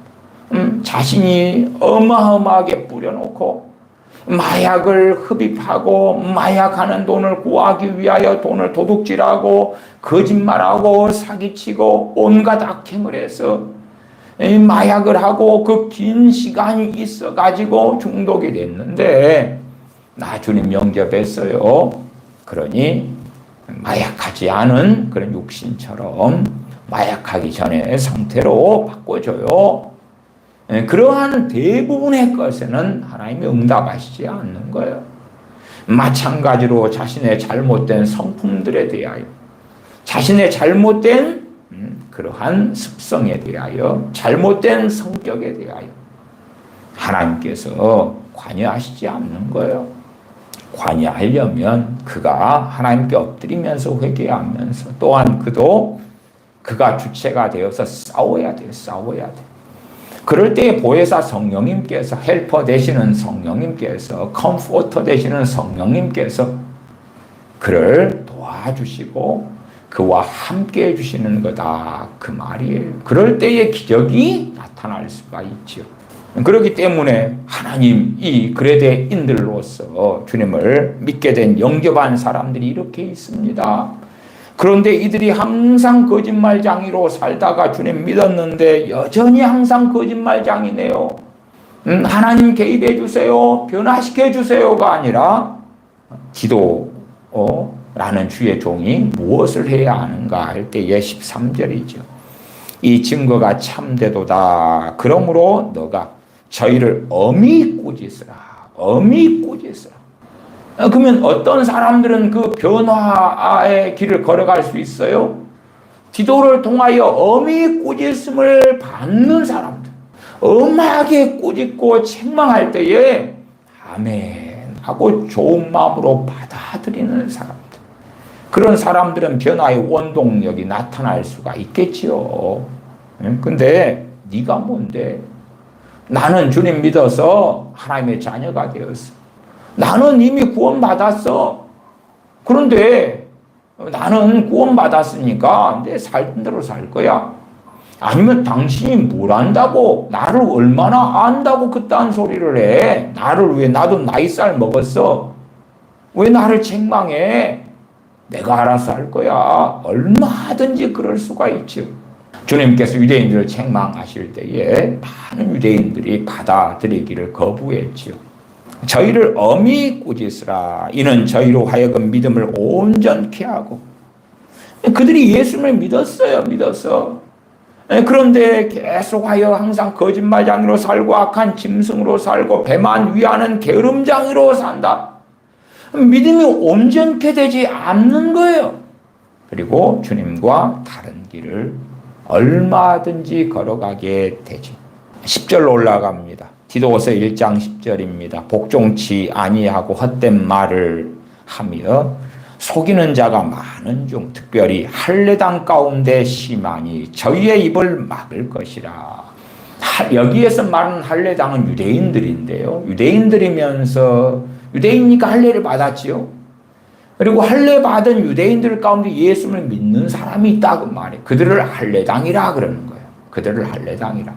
자신이 어마어마하게 뿌려놓고 마약을 흡입하고 마약하는 돈을 구하기 위하여 돈을 도둑질하고 거짓말하고 사기치고 온갖 악행을 해서 마약을 하고 그 긴 시간이 있어가지고 중독이 됐는데 나 주님 영접했어요. 그러니 마약하지 않은 그런 육신처럼 마약하기 전의 상태로 바꿔줘요. 그러한 대부분의 것에는 하나님이 응답하시지 않는 거예요. 마찬가지로 자신의 잘못된 성품들에 대하여 자신의 잘못된 그러한 습성에 대하여 잘못된 성격에 대하여 하나님께서 관여하시지 않는 거예요. 관여하려면 그가 하나님께 엎드리면서 회개하면서 또한 그가 주체가 되어서 싸워야 돼요. 싸워야 돼. 그럴 때 보혜사 성령님께서 헬퍼 되시는 성령님께서 컴포터 되시는 성령님께서 그를 도와주시고 그와 함께 해주시는 거다 그 말이에요. 그럴 때의 기적이 나타날 수가 있죠. 그렇기 때문에 하나님 그레데인들로서 주님을 믿게 된 영접한 사람들이 이렇게 있습니다. 그런데 이들이 항상 거짓말장이로 살다가 주님 믿었는데 여전히 항상 거짓말장이네요. 하나님 개입해 주세요. 변화시켜 주세요가 아니라 기도라는 주의 종이 무엇을 해야 하는가 할 때의 13절이죠. 이 증거가 참되도다. 그러므로 너가 저희를 엄히 꾸짖으라. 엄히 꾸짖으라. 그러면 어떤 사람들은 그 변화의 길을 걸어갈 수 있어요? 기도를 통하여 엄히 꾸짖음을 받는 사람들, 엄하게 꾸짖고 책망할 때에 아멘 하고 좋은 마음으로 받아들이는 사람들, 그런 사람들은 변화의 원동력이 나타날 수가 있겠지요. 근데 네가 뭔데? 나는 주님 믿어서 하나님의 자녀가 되었어. 나는 이미 구원받았어. 그런데 나는 구원받았으니까 내 살던 대로 살 거야. 아니면 당신이 뭘 안다고, 나를 얼마나 안다고 그딴 소리를 해. 나도 나이살 먹었어. 왜 나를 책망해? 내가 알아서 할 거야. 얼마든지 그럴 수가 있죠. 주님께서 유대인들을 책망하실 때에 많은 유대인들이 받아들이기를 거부했지요. 저희를 엄히 꾸짖으라. 이는 저희로 하여금 믿음을 온전케 하고. 그들이 예수님을 믿었어요. 믿었어. 그런데 계속하여 항상 거짓말장이로 살고 악한 짐승으로 살고 배만 위하는 게으름장이로 산다. 믿음이 온전케 되지 않는 거예요. 그리고 주님과 다른 길을 얼마든지 걸어가게 되지. 10절로 올라갑니다. 디도서 1장 10절입니다. 복종치 아니하고 헛된 말을 하며 속이는 자가 많은 중 특별히 할례당 가운데 심하니 저희의 입을 막을 것이라. 여기에서 말하는 할례당은 유대인들인데요. 유대인이니까 할례를 받았지요. 그리고 할례 받은 유대인들 가운데 예수를 믿는 사람이 있다 그 말이에요. 그들을 할례당이라 그러는 거예요. 그들을 할례당이라.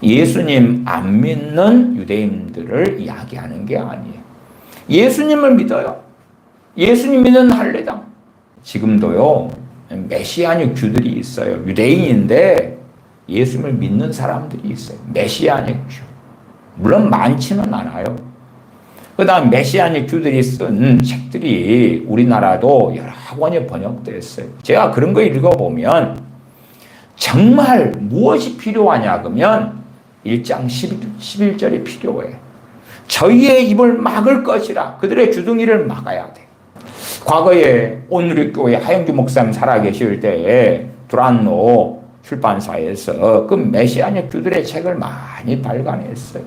예수님 안 믿는 유대인들을 이야기하는 게 아니에요. 예수님을 믿어요. 예수님 믿는 할례당. 지금도요, 메시아닉 주들이 있어요. 유대인인데 예수님을 믿는 사람들이 있어요. 메시아닉 주. 물론 많지는 않아요. 그 다음 메시아닉 주들이 쓴 책들이 우리나라도 여러 권이 번역됐어요. 제가 그런 거 읽어보면 정말 무엇이 필요하냐 그러면 1장 11절이 필요해. 저희의 입을 막을 것이라. 그들의 주둥이를 막아야 돼. 과거에 온누리교회 하영규 목사님 살아계실 때에 두란노 출판사에서 그 메시아닉 주들의 책을 많이 발간했어요.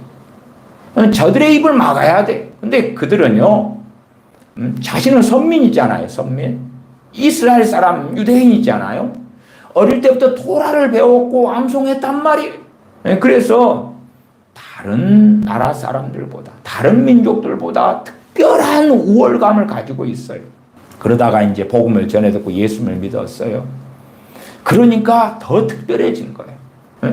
저들의 입을 막아야 돼. 근데 그들은요, 자신은 선민이잖아요, 선민. 이스라엘 사람, 유대인이잖아요. 어릴 때부터 토라를 배웠고 암송했단 말이에요. 그래서 다른 나라 사람들보다, 다른 민족들보다 특별한 우월감을 가지고 있어요. 그러다가 이제 복음을 전해 듣고 예수를 믿었어요. 그러니까 더 특별해진 거예요.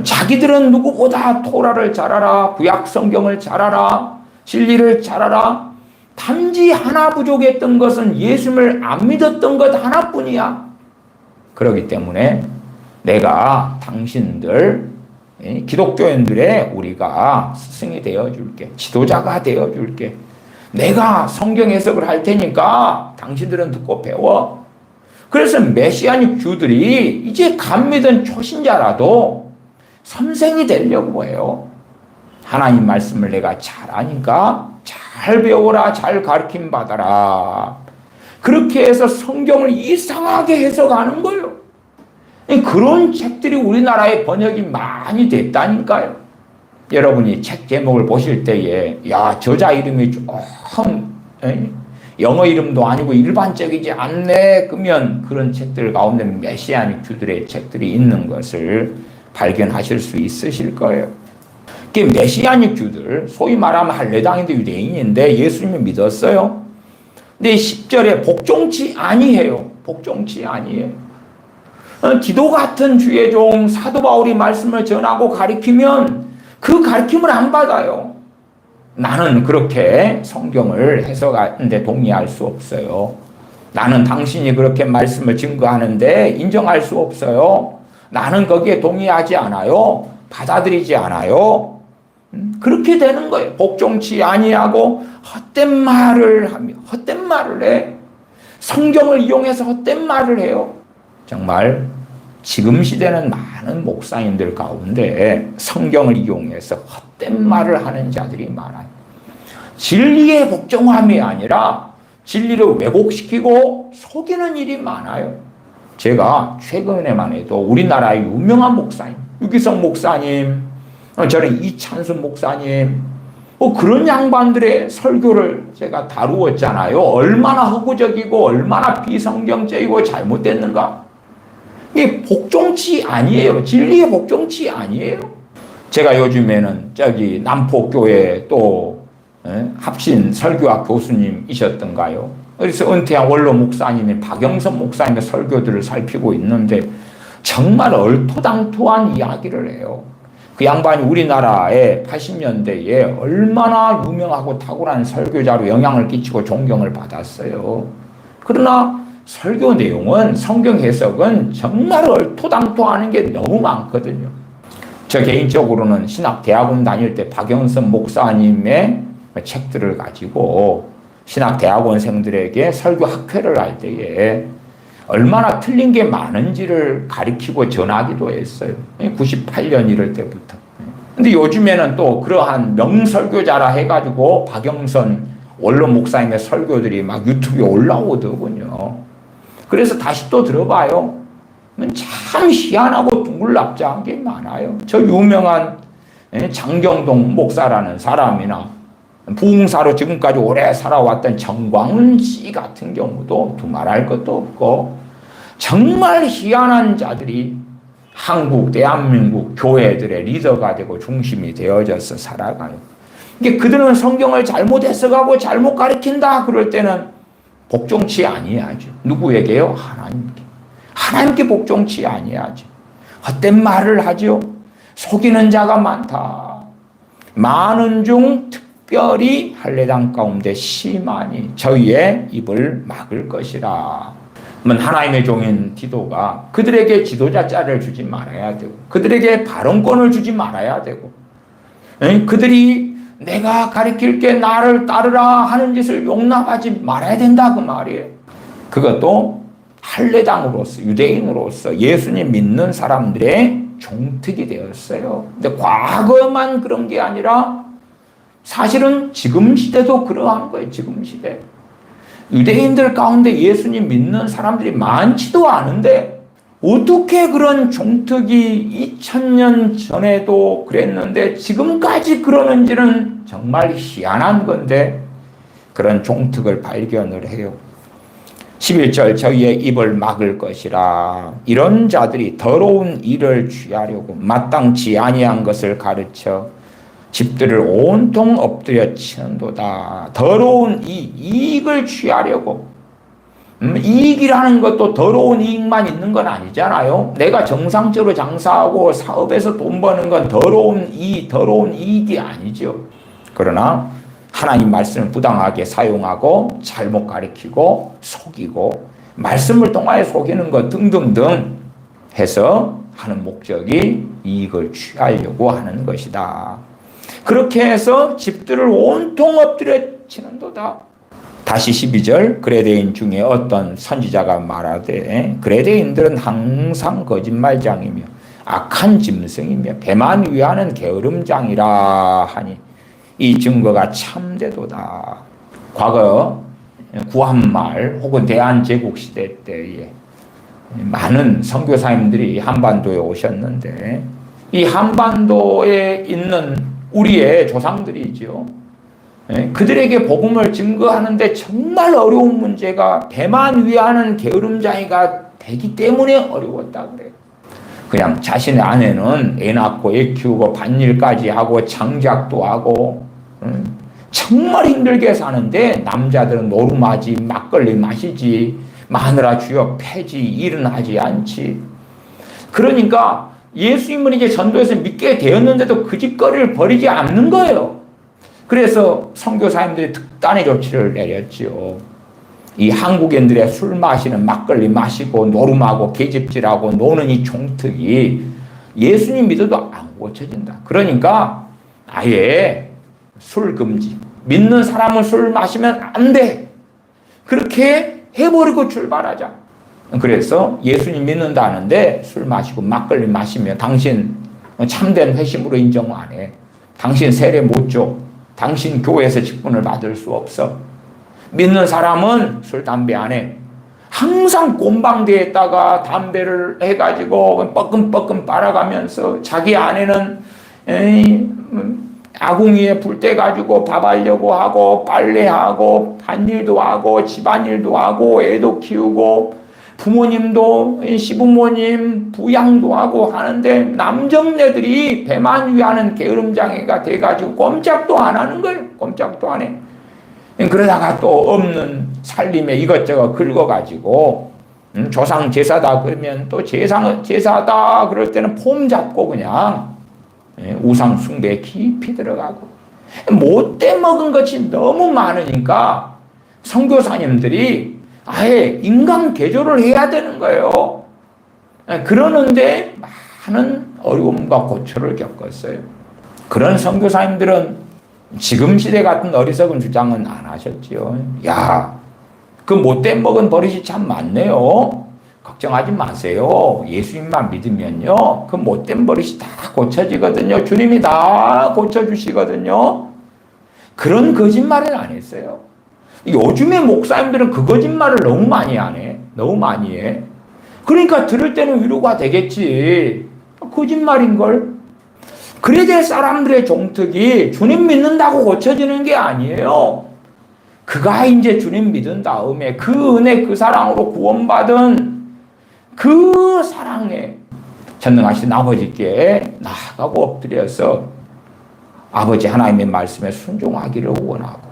자기들은 누구보다 토라를 잘 알아, 구약 성경을 잘 알아, 진리를 잘 알아. 단지 하나 부족했던 것은 예수를 안 믿었던 것 하나뿐이야. 그렇기 때문에 내가 당신들 기독교인들의 우리가 스승이 되어줄게. 지도자가 되어줄게. 내가 성경 해석을 할 테니까 당신들은 듣고 배워. 그래서 메시아닉 주들이 이제 감 믿은 초신자라도 선생이 되려고 해요. 하나님 말씀을 내가 잘 아니까 잘 배워라, 잘 가르침 받아라. 그렇게 해서 성경을 이상하게 해석하는 거예요. 그런 책들이 우리나라에 번역이 많이 됐다니까요. 여러분이 책 제목을 보실 때에 야, 저자 이름이 좀 영어 이름도 아니고 일반적이지 않네 그러면 그런 책들 가운데 메시아닉 주들의 책들이 있는 것을 발견하실 수 있으실 거예요. 메시아닉 주들, 소위 말하면 할례당인데 유대인인데 예수님을 믿었어요. 근데 10절에 복종치 아니해요. 복종치 아니에요. 기도 같은 주의 종 사도 바울이 말씀을 전하고 가르치면 그 가르침을 안 받아요. 나는 그렇게 성경을 해석하는데 동의할 수 없어요. 나는 당신이 그렇게 말씀을 증거하는데 인정할 수 없어요. 나는 거기에 동의하지 않아요. 받아들이지 않아요. 그렇게 되는 거예요. 복종치 아니하고 헛된 말을 하며 헛된 말을 해. 성경을 이용해서 헛된 말을 해요. 정말 지금 시대는 많은 목사님들 가운데 성경을 이용해서 헛된 말을 하는 자들이 많아요. 진리에 복종함이 아니라 진리를 왜곡시키고 속이는 일이 많아요. 제가 최근에만 해도 우리나라의 유명한 목사님, 유기성 목사님, 저는 이찬순 목사님, 그런 양반들의 설교를 제가 다루었잖아요. 얼마나 허구적이고 얼마나 비성경적이고 잘못됐는가. 이게 복종치 아니에요. 진리의 복종치 아니에요. 제가 요즘에는 저기 남포교회 또 합신 설교학 교수님이셨던가요? 그래서 은퇴한 원로 목사님인 박영선 목사님의 설교들을 살피고 있는데 정말 얼토당토한 이야기를 해요. 그 양반이 우리나라에 80년대에 얼마나 유명하고 탁월한 설교자로 영향을 끼치고 존경을 받았어요. 그러나 설교 내용은, 성경 해석은 정말 얼토당토하는 게 너무 많거든요. 저 개인적으로는 신학대학원 다닐 때 박영선 목사님의 책들을 가지고 신학대학원생들에게 설교 학회를 할 때에 얼마나 틀린 게 많은지를 가리키고 전하기도 했어요. 98년 이럴 때부터. 근데 요즘에는 또 그러한 명설교자라 해가지고 박영선 원로 목사님의 설교들이 막 유튜브에 올라오더군요. 그래서 다시 또 들어봐요. 참 희한하고 둥글납작한 게 많아요. 저 유명한 장경동 목사라는 사람이나 부흥사로 지금까지 오래 살아왔던 정광훈 씨 같은 경우도 두말할 것도 없고 정말 희한한 자들이 한국, 대한민국 교회들의 리더가 되고 중심이 되어져서 살아가요. 이게 그들은 성경을 잘못 해석하고 잘못 가르친다 그럴 때는 복종치 아니하죠. 누구에게요? 하나님께. 하나님께 복종치 아니하죠. 헛된 말을 하죠. 속이는 자가 많다. 많은 중 특별히 할례당 가운데 심하니 저희의 입을 막을 것이라. 하나님의 종인 디도가 그들에게 지도자 자를 주지 말아야 되고 그들에게 발언권을 주지 말아야 되고 그들이 내가 가르칠게 나를 따르라 하는 짓을 용납하지 말아야 된다 그 말이에요. 그것도 할례당으로서 유대인으로서 예수님 믿는 사람들의 종특이 되었어요. 근데 과거만 그런 게 아니라 사실은 지금 시대도 그러한 거예요. 지금 시대. 유대인들 가운데 예수님 믿는 사람들이 많지도 않은데 어떻게 그런 종특이 2000년 전에도 그랬는데 지금까지 그러는지는 정말 희한한 건데 그런 종특을 발견을 해요. 11절 저희의 입을 막을 것이라. 이런 자들이 더러운 일을 취하려고 마땅치 아니한 것을 가르쳐 집들을 온통 엎드려 치는도다. 더러운 이익을 취하려고. 이익이라는 것도 더러운 이익만 있는 건 아니잖아요. 내가 정상적으로 장사하고 사업에서 돈 버는 건 더러운 이익이 아니죠. 그러나 하나님 말씀을 부당하게 사용하고 잘못 가르치고 속이고 말씀을 통하여 속이는 것 등등등 해서 하는 목적이 이익을 취하려고 하는 것이다. 그렇게 해서 집들을 온통 엎드려 치는도다. 다시 12절 그레데인 중에 어떤 선지자가 말하되 그레데인들은 항상 거짓말장이며 악한 짐승이며 배만 위하는 게으름장이라 하니 이 증거가 참되도다. 과거 구한말 혹은 대한제국시대 때에 많은 선교사님들이 한반도에 오셨는데 이 한반도에 있는 우리의 조상들이죠. 그들에게 복음을 증거하는데 정말 어려운 문제가 배만 위하는 게으름장이가 되기 때문에 어려웠다 그래요. 그냥 자신의 아내는 애 낳고 애 키우고 밭일까지 하고 장작도 하고 정말 힘들게 사는데 남자들은 노름하지 막걸리 마시지 마누라 주여 패지 일은 하지 않지. 그러니까 예수님을 이제 전도해서 믿게 되었는데도 그 짓거리를 버리지 않는 거예요. 그래서 선교사님들이 특단의 조치를 내렸죠. 이 한국인들의 술 마시는 막걸리 마시고 노름하고 계집질하고 노는 이 종특이 예수님 믿어도 안 고쳐진다. 그러니까 아예 술 금지. 믿는 사람은 술 마시면 안 돼. 그렇게 해버리고 출발하자. 그래서 예수님 믿는다는데 술 마시고 막걸리 마시면 당신 참된 회심으로 인정 안 해. 당신 세례 못 줘. 당신 교회에서 직분을 받을 수 없어. 믿는 사람은 술, 담배 안 해. 항상 곰방대에다가 담배를 해가지고 뻐끔뻐끔 빨아가면서 자기 아내는 아궁이에 불 떼가지고 밥하려고 하고 빨래하고 밭일도 하고 집안일도 하고 애도 키우고 부모님도 시부모님 부양도 하고 하는데 남정네들이 배만 위하는 게으름장애가 돼가지고 꼼짝도 안 하는 거예요. 꼼짝도 안 해. 그러다가 또 없는 살림에 이것저것 긁어가지고 조상 제사다 그러면 또 제사다 그럴 때는 폼 잡고 그냥 우상 숭배에 깊이 들어가고 못돼 먹은 것이 너무 많으니까 선교사님들이 아예 인간 개조를 해야 되는 거예요. 그러는데 많은 어려움과 고초를 겪었어요. 그런 선교사님들은 지금 시대 같은 어리석은 주장은 안 하셨지요. 야, 그 못된 먹은 버릇이 참 많네요. 걱정하지 마세요. 예수님만 믿으면요. 그 못된 버릇이 다 고쳐지거든요. 주님이 다 고쳐주시거든요. 그런 거짓말을 안 했어요. 요즘의 목사님들은 그 거짓말을 너무 많이 하네. 너무 많이 해. 그러니까 들을 때는 위로가 되겠지. 거짓말인걸. 그래야 될 사람들의 종특이 주님 믿는다고 고쳐지는 게 아니에요. 그가 이제 주님 믿은 다음에 그 은혜 그 사랑으로 구원받은 그 사랑에 전능하신 아버지께 나아가고 엎드려서 아버지 하나님의 말씀에 순종하기를 원하고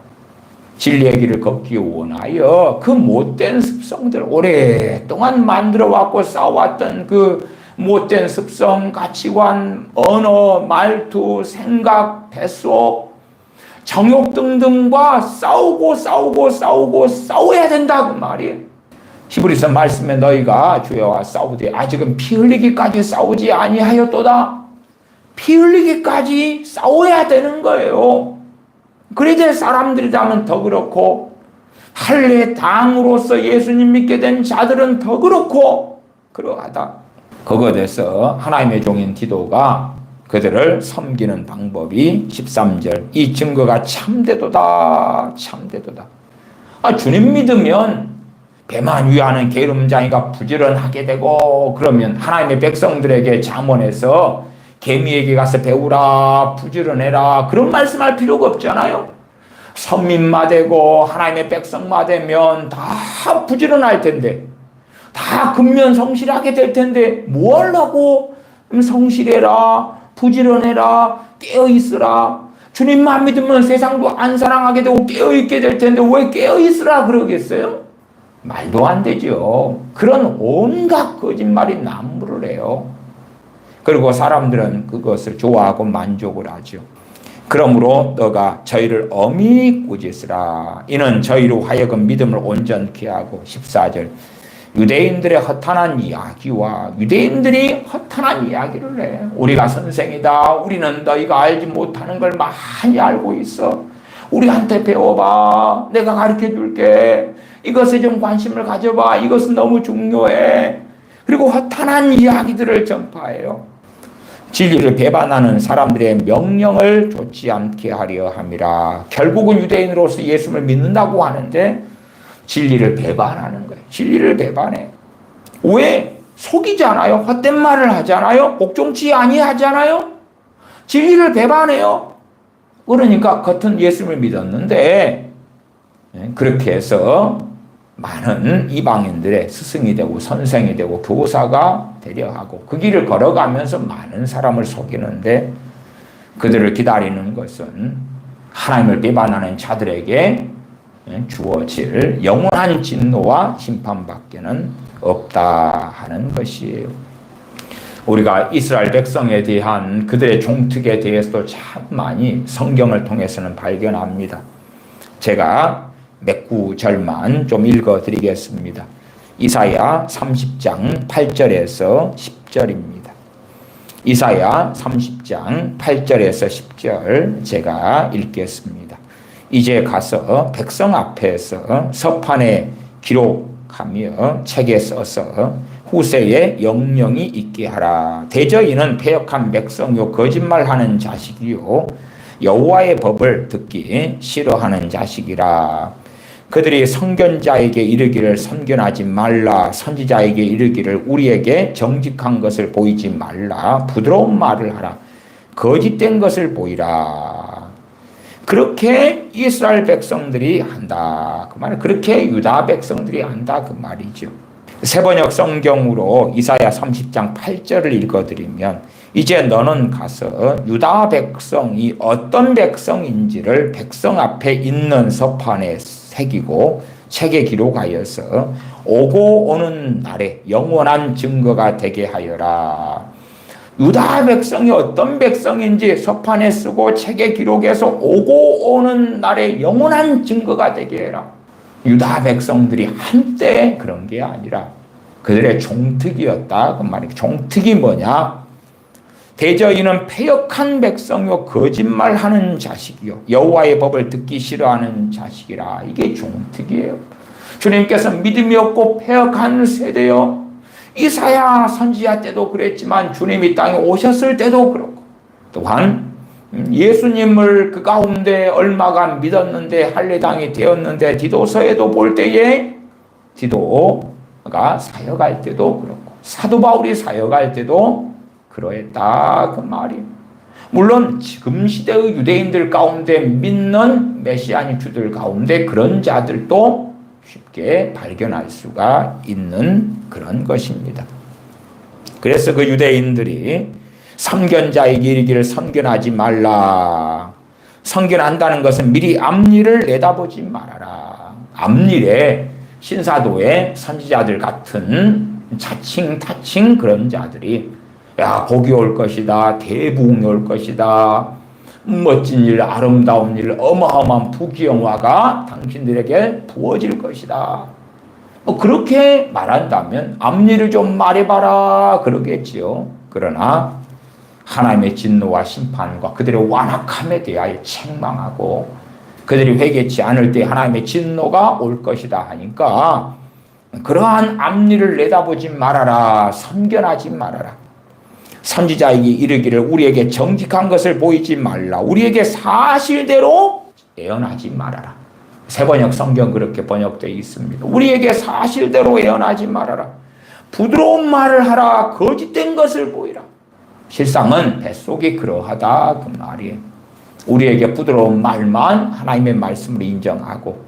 진리의 길을 걷기 원하여 그 못된 습성들 오랫동안 만들어왔고 싸워왔던 그 못된 습성, 가치관, 언어, 말투, 생각, 뱃속, 정욕 등등과 싸워야 된다 그 말이에요. 히브리서 말씀에 너희가 주여와 싸우되 아직은 피 흘리기까지 싸우지 아니하였도다. 피 흘리기까지 싸워야 되는 거예요. 그래야 될 사람들이라면 더 그렇고 할례 당으로서 예수님 믿게 된 자들은 더 그렇고 그러하다. 그것에서 하나님의 종인 디도가 그들을 섬기는 방법이 13절 이 증거가 참되도다 참되도다. 주님 믿으면 배만 위하는 게으름장이가 부지런하게 되고 그러면 하나님의 백성들에게 잠언에서 개미에게 가서 배우라 부지런해라 그런 말씀할 필요가 없잖아요. 선민마 되고 하나님의 백성마 되면 다 부지런할 텐데 다 근면 성실하게 될 텐데 뭐 하려고 성실해라 부지런해라 깨어있으라 주님만 믿으면 세상도 안 사랑하게 되고 깨어있게 될 텐데 왜 깨어있으라 그러겠어요? 말도 안 되죠. 그런 온갖 거짓말이 난무를 해요. 그리고 사람들은 그것을 좋아하고 만족을 하죠. 그러므로 너가 저희를 엄히 꾸짖으라. 이는 저희로 하여금 믿음을 온전케 하고 14절 유대인들의 허탄한 이야기와 유대인들이 허탄한 이야기를 해. 우리가 선생이다. 우리는 너희가 알지 못하는 걸 많이 알고 있어. 우리한테 배워봐. 내가 가르쳐 줄게. 이것에 좀 관심을 가져봐. 이것은 너무 중요해. 그리고 허탄한 이야기들을 전파해요. 진리를 배반하는 사람들의 명령을 좇지 않게 하려 함이라. 결국은 유대인으로서 예수를 믿는다고 하는데 진리를 배반하는 거예요. 진리를 배반해. 왜? 속이잖아요. 헛된 말을 하잖아요. 복종치 아니하잖아요. 진리를 배반해요. 그러니까 겉은 예수를 믿었는데 그렇게 해서 많은 이방인들의 스승이 되고 선생이 되고 교사가 되려 하고 그 길을 걸어가면서 많은 사람을 속이는데 그들을 기다리는 것은 하나님을 배반하는 자들에게 주어질 영원한 진노와 심판밖에는 없다 하는 것이에요. 우리가 이스라엘 백성에 대한 그들의 종특에 대해서도 참 많이 성경을 통해서는 발견합니다. 제가 몇 구절만 좀 읽어드리겠습니다. 이사야 30장 8절에서 10절입니다. 이사야 30장 8절에서 10절 제가 읽겠습니다. 이제 가서 백성 앞에서 서판에 기록하며 책에 써서 후세에 영영이 있게 하라. 대저인은 패역한 백성요 거짓말하는 자식이요 여호와의 법을 듣기 싫어하는 자식이라. 그들이 선견자에게 이르기를 선견하지 말라. 선지자에게 이르기를 우리에게 정직한 것을 보이지 말라. 부드러운 말을 하라. 거짓된 것을 보이라. 그렇게 이스라엘 백성들이 한다. 그 말은 그렇게 유다 백성들이 한다. 그 말이죠. 세번역 성경으로 이사야 30장 8절을 읽어드리면 이제 너는 가서 유다 백성이 어떤 백성인지를 백성 앞에 있는 서판에 새기고 책에 기록하여서 오고 오는 날에 영원한 증거가 되게 하여라. 유다 백성이 어떤 백성인지 서판에 쓰고 책에 기록해서 오고 오는 날에 영원한 증거가 되게 해라. 유다 백성들이 한때 그런 게 아니라 그들의 종특이었다. 그 말이 종특이 뭐냐? 대저인은 패역한 백성이요 거짓말하는 자식이요 여호와의 법을 듣기 싫어하는 자식이라. 이게 종특이에요. 주님께서 믿음이 없고 패역한 세대요. 이사야 선지자 때도 그랬지만 주님이 땅에 오셨을 때도 그렇고 또한 예수님을 그 가운데 얼마간 믿었는데 할례당이 되었는데 디도서에도 볼 때에 디도가 사역할 때도 그렇고 사도 바울이 사역할 때도 그러했다 그 말이에요. 물론 지금 시대의 유대인들 가운데 믿는 메시아니 주들 가운데 그런 자들도 쉽게 발견할 수가 있는 그런 것입니다. 그래서 그 유대인들이 선견자에게 이르기를 선견하지 말라. 선견한다는 것은 미리 앞일을 내다보지 말아라. 앞일에 신사도의 선지자들 같은 자칭 타칭 그런 자들이 야 복이 올 것이다. 대부흥이 올 것이다. 멋진 일, 아름다운 일, 어마어마한 부귀영화가 당신들에게 부어질 것이다. 그렇게 말한다면 앞일을 좀 말해봐라 그러겠지요. 그러나 하나님의 진노와 심판과 그들의 완악함에 대하여 책망하고 그들이 회개치 않을 때 하나님의 진노가 올 것이다 하니까 그러한 앞일을 내다보지 말아라. 선견하지 말아라. 선지자에게 이르기를 우리에게 정직한 것을 보이지 말라. 우리에게 사실대로 예언하지 말아라. 새번역 성경 그렇게 번역되어 있습니다. 우리에게 사실대로 예언하지 말아라. 부드러운 말을 하라. 거짓된 것을 보이라. 실상은 뱃속이 그러하다 그 말이에요. 우리에게 부드러운 말만 하나님의 말씀을 인정하고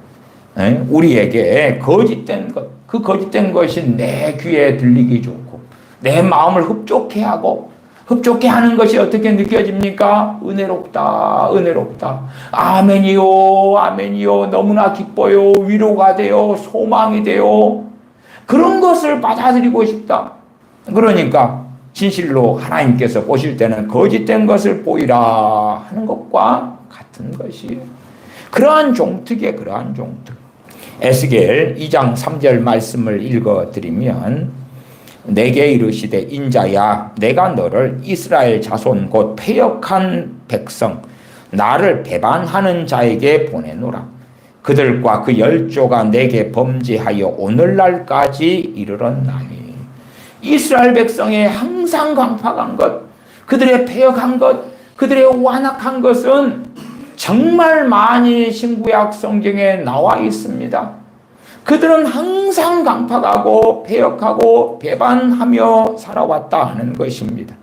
우리에게 거짓된 것, 그 거짓된 것이 내 귀에 들리기 좋고 내 마음을 흡족해 하고 흡족해 하는 것이 어떻게 느껴집니까? 은혜롭다, 은혜롭다. 아멘이요, 아멘이요. 너무나 기뻐요. 위로가 돼요. 소망이 돼요. 그런 것을 받아들이고 싶다. 그러니까 진실로 하나님께서 보실 때는 거짓된 것을 보이라 하는 것과 같은 것이에요. 그러한 종특이에요. 그러한 종특. 에스겔 2장 3절 말씀을 읽어드리면 내게 이르시되 인자야 내가 너를 이스라엘 자손 곧 패역한 백성 나를 배반하는 자에게 보내노라. 그들과 그 열조가 내게 범죄하여 오늘날까지 이르렀나니. 이스라엘 백성의 항상 강팍한 것, 그들의 패역한 것, 그들의 완악한 것은 정말 많이 신구약 성경에 나와 있습니다. 그들은 항상 강팍하고 패역하고 배반하며 살아왔다 하는 것입니다.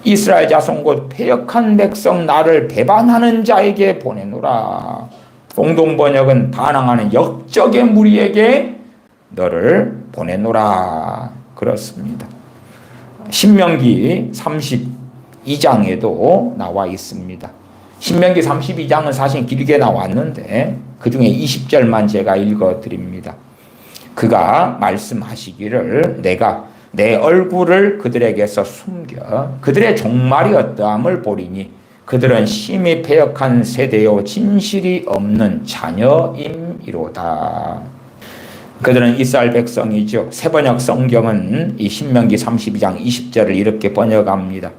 이스라엘 자손 곧 패역한 백성 나를 배반하는 자에게 보내노라. 공동번역은 반항하는 역적의 무리에게 너를 보내노라. 그렇습니다. 신명기 32장에도 나와 있습니다. 신명기 32장은 사실 길게 나왔는데 그 중에 20절만 제가 읽어드립니다. 그가 말씀하시기를 내가 내 얼굴을 그들에게서 숨겨 그들의 종말이 어떠함을 보리니 그들은 심히 패역한 세대요 진실이 없는 자녀임이로다. 그들은 이스라엘 백성이죠. 새번역 성경은 이 신명기 32장 20절을 이렇게 번역합니다.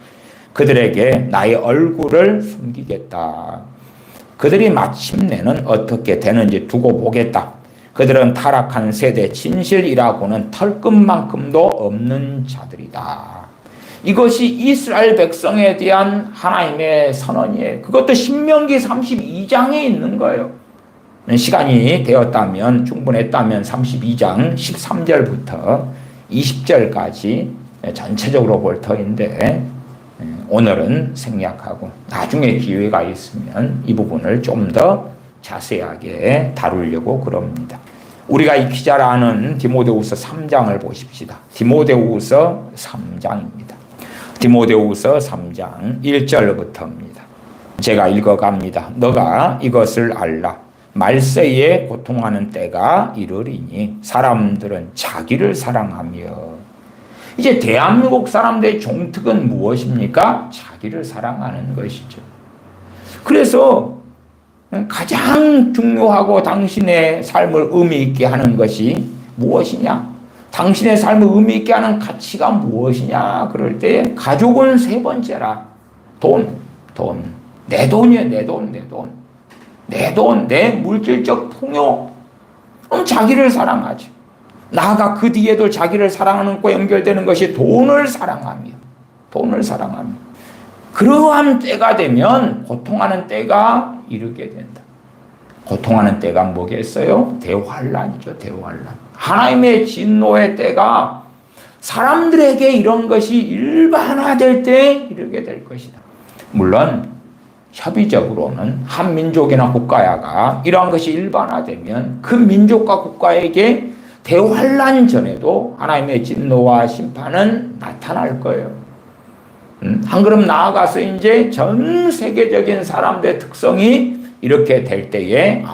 그들에게 나의 얼굴을 숨기겠다. 그들이 마침내는 어떻게 되는지 두고 보겠다. 그들은 타락한 세대 진실이라고는 털끝만큼도 없는 자들이다. 이것이 이스라엘 백성에 대한 하나님의 선언이에요. 그것도 신명기 32장에 있는 거예요. 시간이 되었다면 충분했다면 32장 13절부터 20절까지 전체적으로 볼 터인데 오늘은 생략하고 나중에 기회가 있으면 이 부분을 좀 더 자세하게 다루려고 그럽니다. 우리가 익히 잘 아는 디모데후서 3장을 보십시다. 디모데후서 3장입니다. 디모데후서 3장 1절부터입니다. 제가 읽어갑니다. 너가 이것을 알라. 말세에 고통하는 때가 이르리니 사람들은 자기를 사랑하며. 이제 대한민국 사람들의 종특은 무엇입니까? 자기를 사랑하는 것이죠. 그래서 가장 중요하고 당신의 삶을 의미 있게 하는 것이 무엇이냐? 당신의 삶을 의미 있게 하는 가치가 무엇이냐? 그럴 때 가족은 세 번째라. 돈. 내 돈이에요. 내 돈, 내 물질적 풍요. 그럼 자기를 사랑하죠. 나아가 그 뒤에도 자기를 사랑하는 것과 연결되는 것이 돈을 사랑하며. 그러한 때가 되면 고통하는 때가 이르게 된다. 고통하는 때가 뭐겠어요? 대환란이죠. 대환란. 하나님의 진노의 때가 사람들에게 이런 것이 일반화될 때 이르게 될 것이다. 물론 협의적으로는 한 민족이나 국가야가 이러한 것이 일반화되면 그 민족과 국가에게 대환란 전에도 하나님의 진노와 심판은 나타날 거예요. 한 걸음 나아가서 이제 전 세계적인 사람들의 특성이 이렇게 될 때에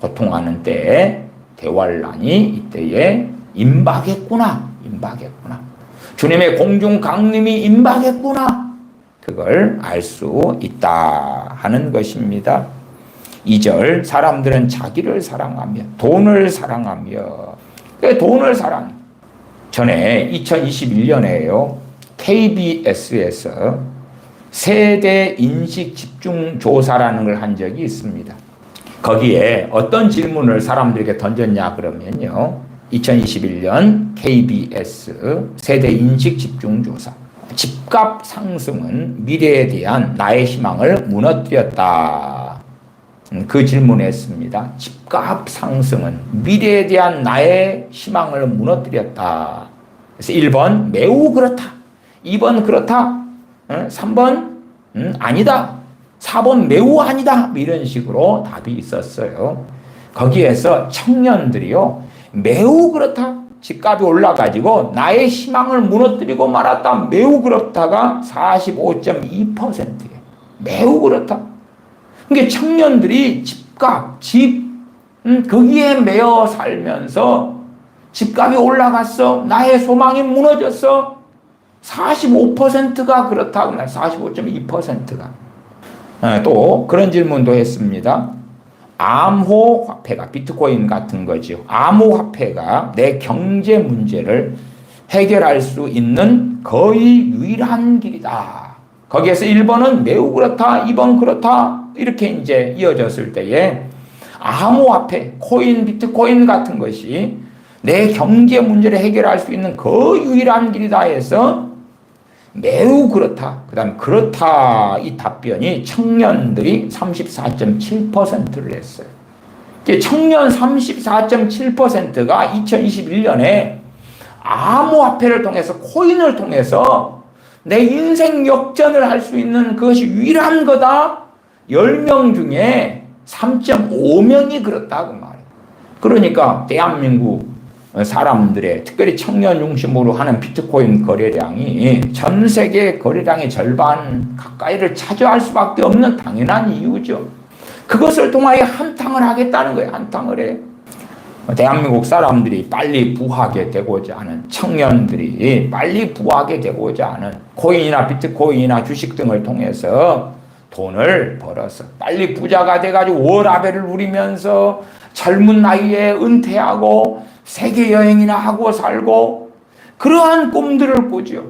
고통하는 때에 대환란이 이때에 임박했구나. 주님의 공중 강림이 임박했구나. 그걸 알 수 있다 하는 것입니다. 2절 사람들은 자기를 사랑하며 돈을 사랑하며. 돈을 사랑해. 전에 2021년에요. KBS에서 세대 인식 집중 조사라는 걸 한 적이 있습니다. 거기에 어떤 질문을 사람들에게 던졌냐 그러면요. 2021년 KBS 세대인식 집중조사. 집값 상승은 미래에 대한 나의 희망을 무너뜨렸다. 그 질문을 했습니다. 집값 상승은 미래에 대한 나의 희망을 무너뜨렸다. 그래서 1번 매우 그렇다. 2번 그렇다. 3번 아니다. 4번 매우 아니다. 이런 식으로 답이 있었어요. 거기에서 청년들이요. 매우 그렇다. 집값이 올라가지고 나의 희망을 무너뜨리고 말았다. 매우 그렇다가 45.2%예요. 매우 그렇다. 그러니까 청년들이 집값, 거기에 매여 살면서 집값이 올라갔어. 나의 소망이 무너졌어. 45%가 그렇다고 말 45.2%가. 또 그런 질문도 했습니다. 암호화폐가 비트코인 같은 거죠. 암호화폐가 내 경제 문제를 해결할 수 있는 거의 유일한 길이다. 거기에서 1번은 매우 그렇다, 2번 그렇다 이렇게 이제 이어졌을 때에 암호화폐, 코인, 비트코인 같은 것이 내 경제 문제를 해결할 수 있는 거의 유일한 길이다 해서 매우 그렇다. 그 다음 그렇다 이 답변이 청년들이 34.7%를 했어요. 청년 34.7%가 2021년에 암호화폐를 통해서 코인을 통해서 내 인생 역전을 할 수 있는 그것이 유일한 거다. 10명 중에 3.5명이 그렇다고 말해요. 그러니까 대한민국 사람들의 특별히 청년 중심으로 하는 비트코인 거래량이 전 세계 거래량의 절반 가까이를 차지할 수밖에 없는 당연한 이유죠. 그것을 통하여 한탕을 하겠다는 거예요. 한탕을 해. 대한민국 사람들이 빨리 부하게 되고자 하는 청년들이 빨리 부하게 되고자 하는 코인이나 비트코인이나 주식 등을 통해서 돈을 벌어서 빨리 부자가 돼가지고 워라밸을 누리면서 젊은 나이에 은퇴하고 세계 여행이나 하고 살고 그러한 꿈들을 꾸죠.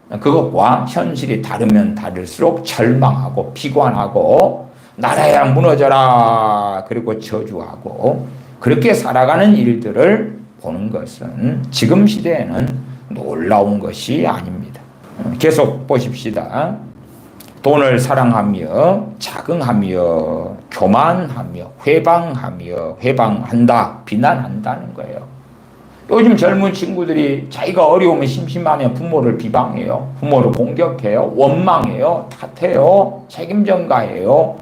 그것과 현실이 다르면 다를수록 절망하고 비관하고 나라야 무너져라 그리고 저주하고 그렇게 살아가는 일들을 보는 것은 지금 시대에는 놀라운 것이 아닙니다. 계속 보십시다. 돈을 사랑하며 자긍하며 교만하며 회방한다 비난한다는 거예요. 요즘 젊은 친구들이 자기가 어려우면 심심하면 부모를 비방해요. 부모를 공격해요. 원망해요. 탓해요. 책임 전가해요.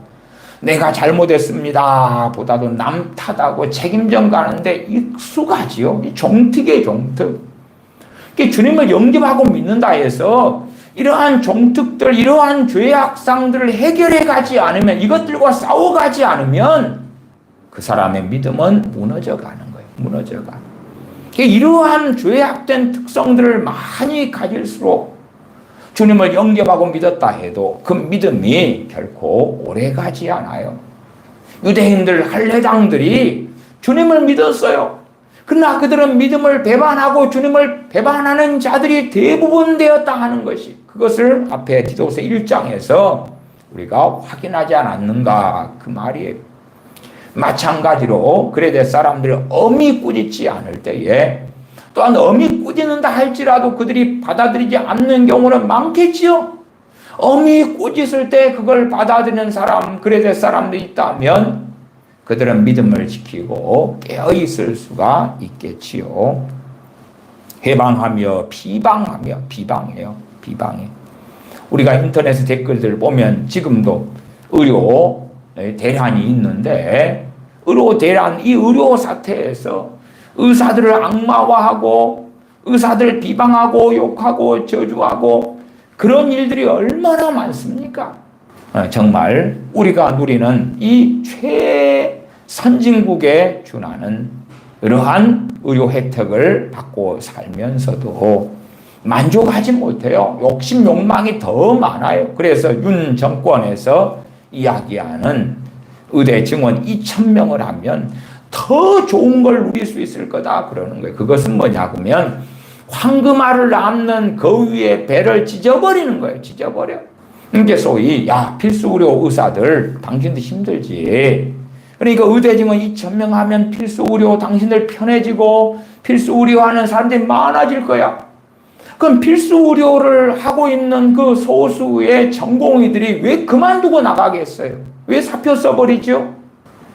내가 잘못했습니다 보다도 남 탓하고 책임 전가하는데 익숙하지요. 이 종특이에요. 종특. 주님을 영접하고 믿는다 해서 이러한 종특들, 이러한 죄악상들을 해결해 가지 않으면, 이것들과 싸워가지 않으면 그 사람의 믿음은 무너져 가는 거예요. 무너져 가. 이러한 죄악된 특성들을 많이 가질수록 주님을 영접하고 믿었다 해도 그 믿음이 결코 오래가지 않아요. 유대인들, 할례당들이 주님을 믿었어요. 그러나 그들은 믿음을 배반하고 주님을 배반하는 자들이 대부분 되었다 하는 것이, 그것을 앞에 디도서 1장에서 우리가 확인하지 않았는가 그 말이에요. 마찬가지로 그레데 사람들이 엄히 꾸짖지 않을 때에 또한 엄히 꾸짖는다 할지라도 그들이 받아들이지 않는 경우는 많겠지요. 엄히 꾸짖을 때 그걸 받아들이는 사람, 그레데 사람들이 있다면 그들은 믿음을 지키고 깨어있을 수가 있겠지요. 해방하며 비방해요. 비방해. 우리가 인터넷 댓글들 보면 지금도 의료 대란이 있는데, 의료 대란, 이 의료 사태에서 의사들을 악마화하고 의사들 비방하고 욕하고 저주하고 그런 일들이 얼마나 많습니까? 정말 우리가 누리는 이 최선진국에 준하는 이러한 의료 혜택을 받고 살면서도 만족하지 못해요. 욕심 욕망이 더 많아요. 그래서 윤 정권에서 이야기하는 의대 증원 2,000명을 하면 더 좋은 걸 누릴 수 있을 거다 그러는 거예요. 그것은 뭐냐 그러면 황금알을 낳는 그 위에 배를 찢어버리는 거예요. 찢어버려. 이게 소위 필수 의료 의사들 당신도 힘들지. 그러니까 의대 증원 2,000명 하면 필수 의료 당신들 편해지고 필수 의료하는 사람들이 많아질 거야. 그럼 필수 의료를 하고 있는 그 소수의 전공의들이 왜 그만두고 나가겠어요? 왜 사표 써버리죠?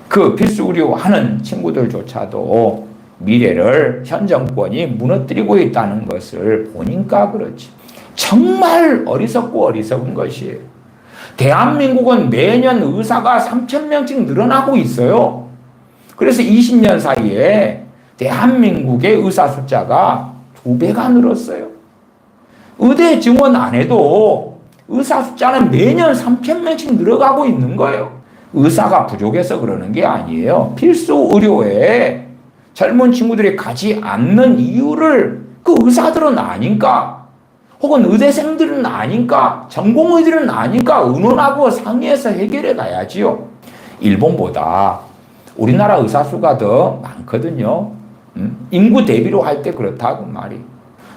그 필수 의료 하는 친구들조차도 미래를 현 정권이 무너뜨리고 있다는 것을 보니까 그렇지. 정말 어리석고 어리석은 것이에요. 대한민국은 매년 의사가 3,000명씩 늘어나고 있어요. 그래서 20년 사이에 대한민국의 의사 숫자가 2배가 늘었어요. 의대 증원 안 해도 의사 숫자는 매년 3,000명씩 늘어가고 있는 거예요. 의사가 부족해서 그러는 게 아니에요. 필수 의료에 젊은 친구들이 가지 않는 이유를 그 의사들은 아니까, 혹은 의대생들은 아니까, 전공의들은 아니까 의논하고 상의해서 해결해 가야지요. 일본보다 우리나라 의사 수가 더 많거든요. 인구 대비로 할 때 그렇다고 말이.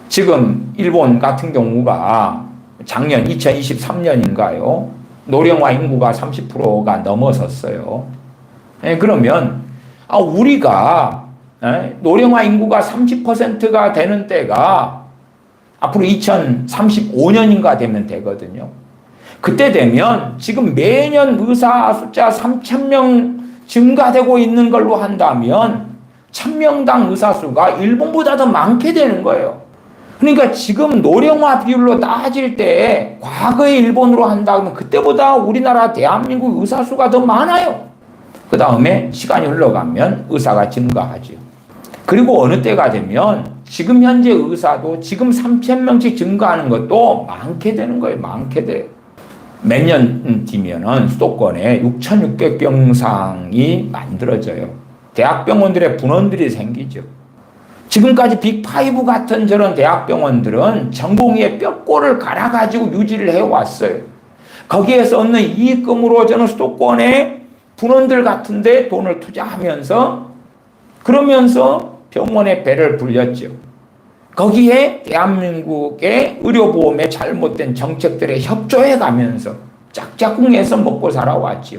지금 일본 같은 경우가 작년 2023년인가요? 노령화 인구가 30%가 넘어섰어요. 그러면 우리가 노령화 인구가 30%가 되는 때가 앞으로 2035년인가 되면 되거든요. 그때 되면 지금 매년 의사 숫자 3,000명 증가되고 있는 걸로 한다면 1,000명당 의사 수가 일본보다 더 많게 되는 거예요. 그러니까 지금 노령화 비율로 따질 때 과거의 일본으로 한다면 그때보다 우리나라 대한민국 의사 수가 더 많아요. 그 다음에 시간이 흘러가면 의사가 증가하죠. 그리고 어느 때가 되면 지금 현재 의사도 지금 3,000명씩 증가하는 것도 많게 되는 거예요. 많게 돼요. 몇 년 뒤면은 수도권에 6,600병상이 만들어져요. 대학병원들의 분원들이 생기죠. 지금까지 빅5 같은 저런 대학병원들은 전공의의 뼈골을 갈아가지고 유지를 해왔어요. 거기에서 얻는 이익금으로 저는 수도권의 분원들 같은데 돈을 투자하면서 그러면서 병원의 배를 불렸죠. 거기에 대한민국의 의료보험의 잘못된 정책들에 협조해 가면서 짝짝꿍해서 먹고 살아왔죠.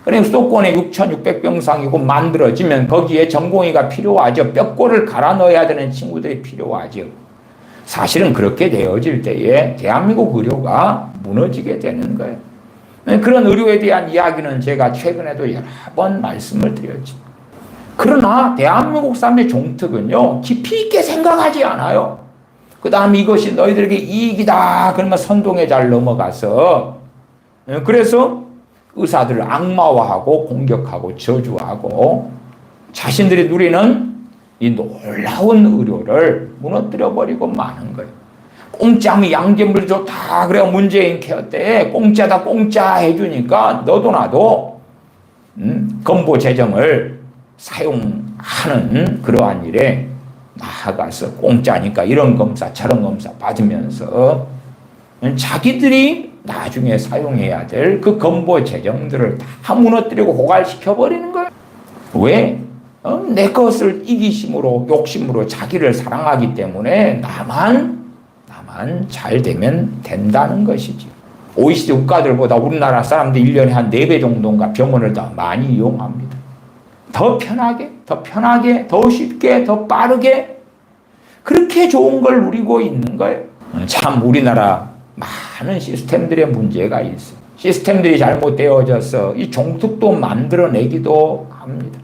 그러니까 수도권에 6,600병상이고 만들어지면 거기에 전공의가 필요하죠. 뼈골을 갈아 넣어야 되는 친구들이 필요하죠. 사실은 그렇게 되어질 때에 대한민국 의료가 무너지게 되는 거예요. 그런 의료에 대한 이야기는 제가 최근에도 여러 번 말씀을 드렸죠. 그러나 대한민국 사람의 종특은요, 깊이 있게 생각하지 않아요. 그 다음에 이것이 너희들에게 이익이다 그러면 선동에 잘 넘어가서, 그래서 의사들을 악마화하고 공격하고 저주하고 자신들이 누리는 이 놀라운 의료를 무너뜨려버리고 마는 거예요. 공짜면 양재물 좋다 그래야 문재인 케어 때 공짜다 공짜 해주니까 너도 나도 건보 재정을 사용하는 그러한 일에 나아가서 공짜니까 이런 검사 저런 검사 받으면서 자기들이 나중에 사용해야 될 그 건보 재정들을 다 무너뜨리고 고갈시켜버리는 거예요. 왜? 내 것을 이기심으로 욕심으로 자기를 사랑하기 때문에 나만 잘 되면 된다는 것이지. OECD 국가들보다 우리나라 사람들 1년에 한 4배 정도인가 병원을 더 많이 이용합니다. 더 편하게, 더 쉽게, 더 빠르게 그렇게 좋은 걸 누리고 있는 거예요. 참 우리나라 많은 시스템들의 문제가 있어요. 시스템들이 잘못되어져서 이 종특도 만들어내기도 합니다.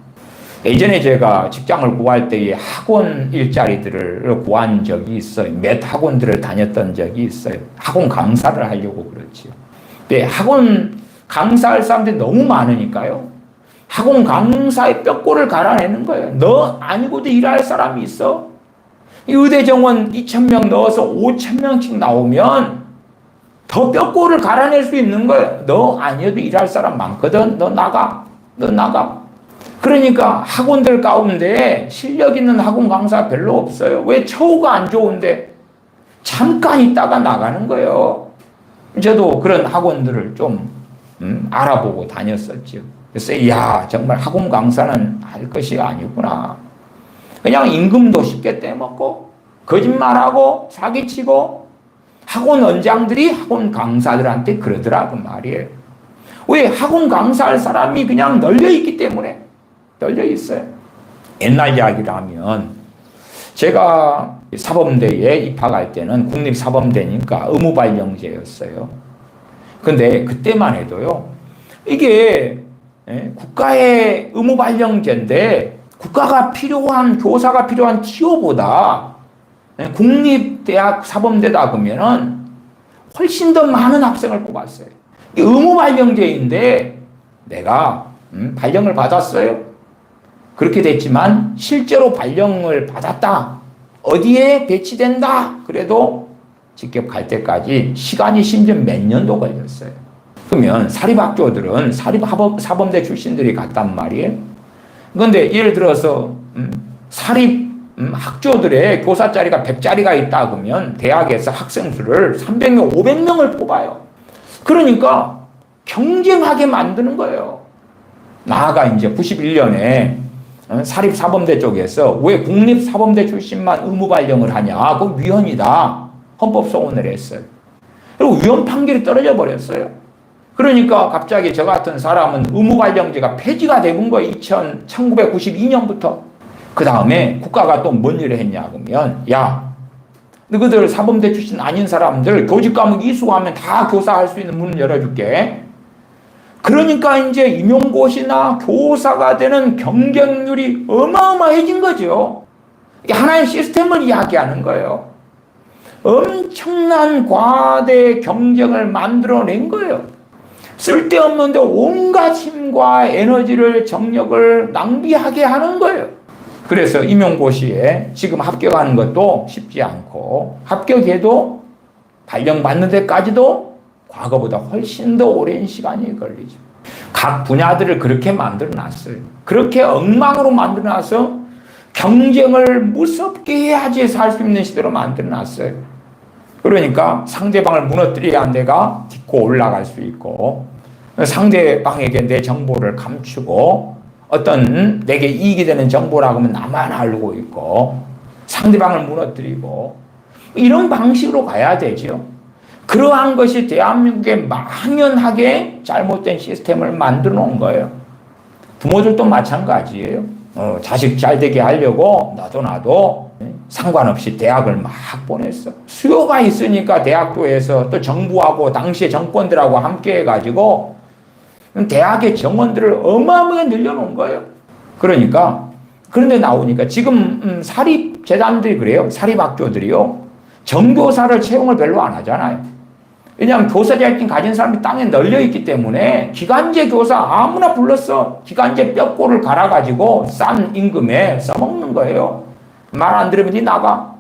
예전에 제가 직장을 구할 때에 학원 일자리들을 구한 적이 있어요. 몇 학원들을 다녔던 적이 있어요. 학원 강사를 하려고 그렇지요. 근데 학원 강사할 사람들이 너무 많으니까요. 학원 강사의 뼈골을 갈아내는 거예요. 너 아니고도 일할 사람이 있어. 이 의대 정원 2,000명 넣어서 5,000명씩 나오면 더 뼈골을 갈아낼 수 있는 거예요. 너 아니어도 일할 사람 많거든. 너 나가. 그러니까 학원들 가운데 실력 있는 학원 강사 별로 없어요. 왜? 처우가 안 좋은데 잠깐 있다가 나가는 거예요. 저도 그런 학원들을 좀 알아보고 다녔었죠. 그래서 야 정말 학원 강사는 할 것이 아니구나. 그냥 임금도 쉽게 떼먹고 거짓말하고 사기치고 학원 원장들이 학원 강사들한테 그러더라고 말이에요. 왜? 학원 강사할 사람이 그냥 널려있기 때문에 널려있어요. 옛날 이야기를 하면 제가 사범대에 입학할 때는 국립사범대니까 의무발령제였어요. 근데 그때만 해도요, 이게 국가의 의무발령제인데 국가가 필요한, 교사가 필요한 티오보다 국립대학 사범대다 그러면은 훨씬 더 많은 학생을 뽑았어요. 의무발령제인데 내가 발령을 받았어요. 그렇게 됐지만 실제로 발령을 받았다. 어디에 배치된다. 그래도 직접 갈 때까지 시간이 심지어 몇 년도 걸렸어요. 그러면 사립학교들은 사범대 출신들이 갔단 말이에요. 그런데 예를 들어서 사립 학교들의 교사 자리가 100자리가 있다 그러면 대학에서 학생 수를 300명, 500명을 뽑아요. 그러니까 경쟁하게 만드는 거예요. 나아가 이제 91년에 사립사범대 쪽에서 왜 국립사범대 출신만 의무발령을 하냐. 그건 위헌이다. 헌법소원을 했어요. 그리고 위헌 판결이 떨어져 버렸어요. 그러니까 갑자기 저 같은 사람은 의무발령제가 폐지가 되는 거예요. 1992년부터. 그 다음에 국가가 또 뭔 일을 했냐 그러면 야, 너희들 사범대 출신 아닌 사람들 교직 과목 이수하면 다 교사할 수 있는 문을 열어줄게. 그러니까 이제 임용고시나 교사가 되는 경쟁률이 어마어마해진 거죠. 이게 하나의 시스템을 이야기하는 거예요. 엄청난 과대 경쟁을 만들어낸 거예요. 쓸데없는데 온갖 힘과 에너지를, 정력을 낭비하게 하는 거예요. 그래서 임용고시에 지금 합격하는 것도 쉽지 않고 합격해도 발령받는 데까지도 과거보다 훨씬 더 오랜 시간이 걸리죠. 각 분야들을 그렇게 만들어 놨어요. 그렇게 엉망으로 만들어 놔서 경쟁을 무섭게 해야지 살 수 있는 시대로 만들어 놨어요. 그러니까 상대방을 무너뜨려야 내가 딛고 올라갈 수 있고 상대방에게 내 정보를 감추고 어떤 내게 이익이 되는 정보라고 하면 나만 알고 있고 상대방을 무너뜨리고 이런 방식으로 가야 되죠. 그러한 것이 대한민국에 망연하게 잘못된 시스템을 만들어 놓은 거예요. 부모들도 마찬가지예요. 자식 잘 되게 하려고 나도 상관없이 대학을 막 보냈어. 수요가 있으니까 대학교에서 또 정부하고 당시의 정권들하고 함께 해가지고 대학의 정원들을 어마어마하게 늘려놓은 거예요. 그런데 나오니까 지금 사립재단들이 그래요. 사립학교들이요. 정교사를 채용을 별로 안 하잖아요. 왜냐하면 교사 자격증 가진 사람이 땅에 널려있기 때문에 기간제 교사 아무나 불렀어. 기간제 뼈골을 갈아가지고 싼 임금에 써먹는 거예요. 말 안 들으면 니 나가.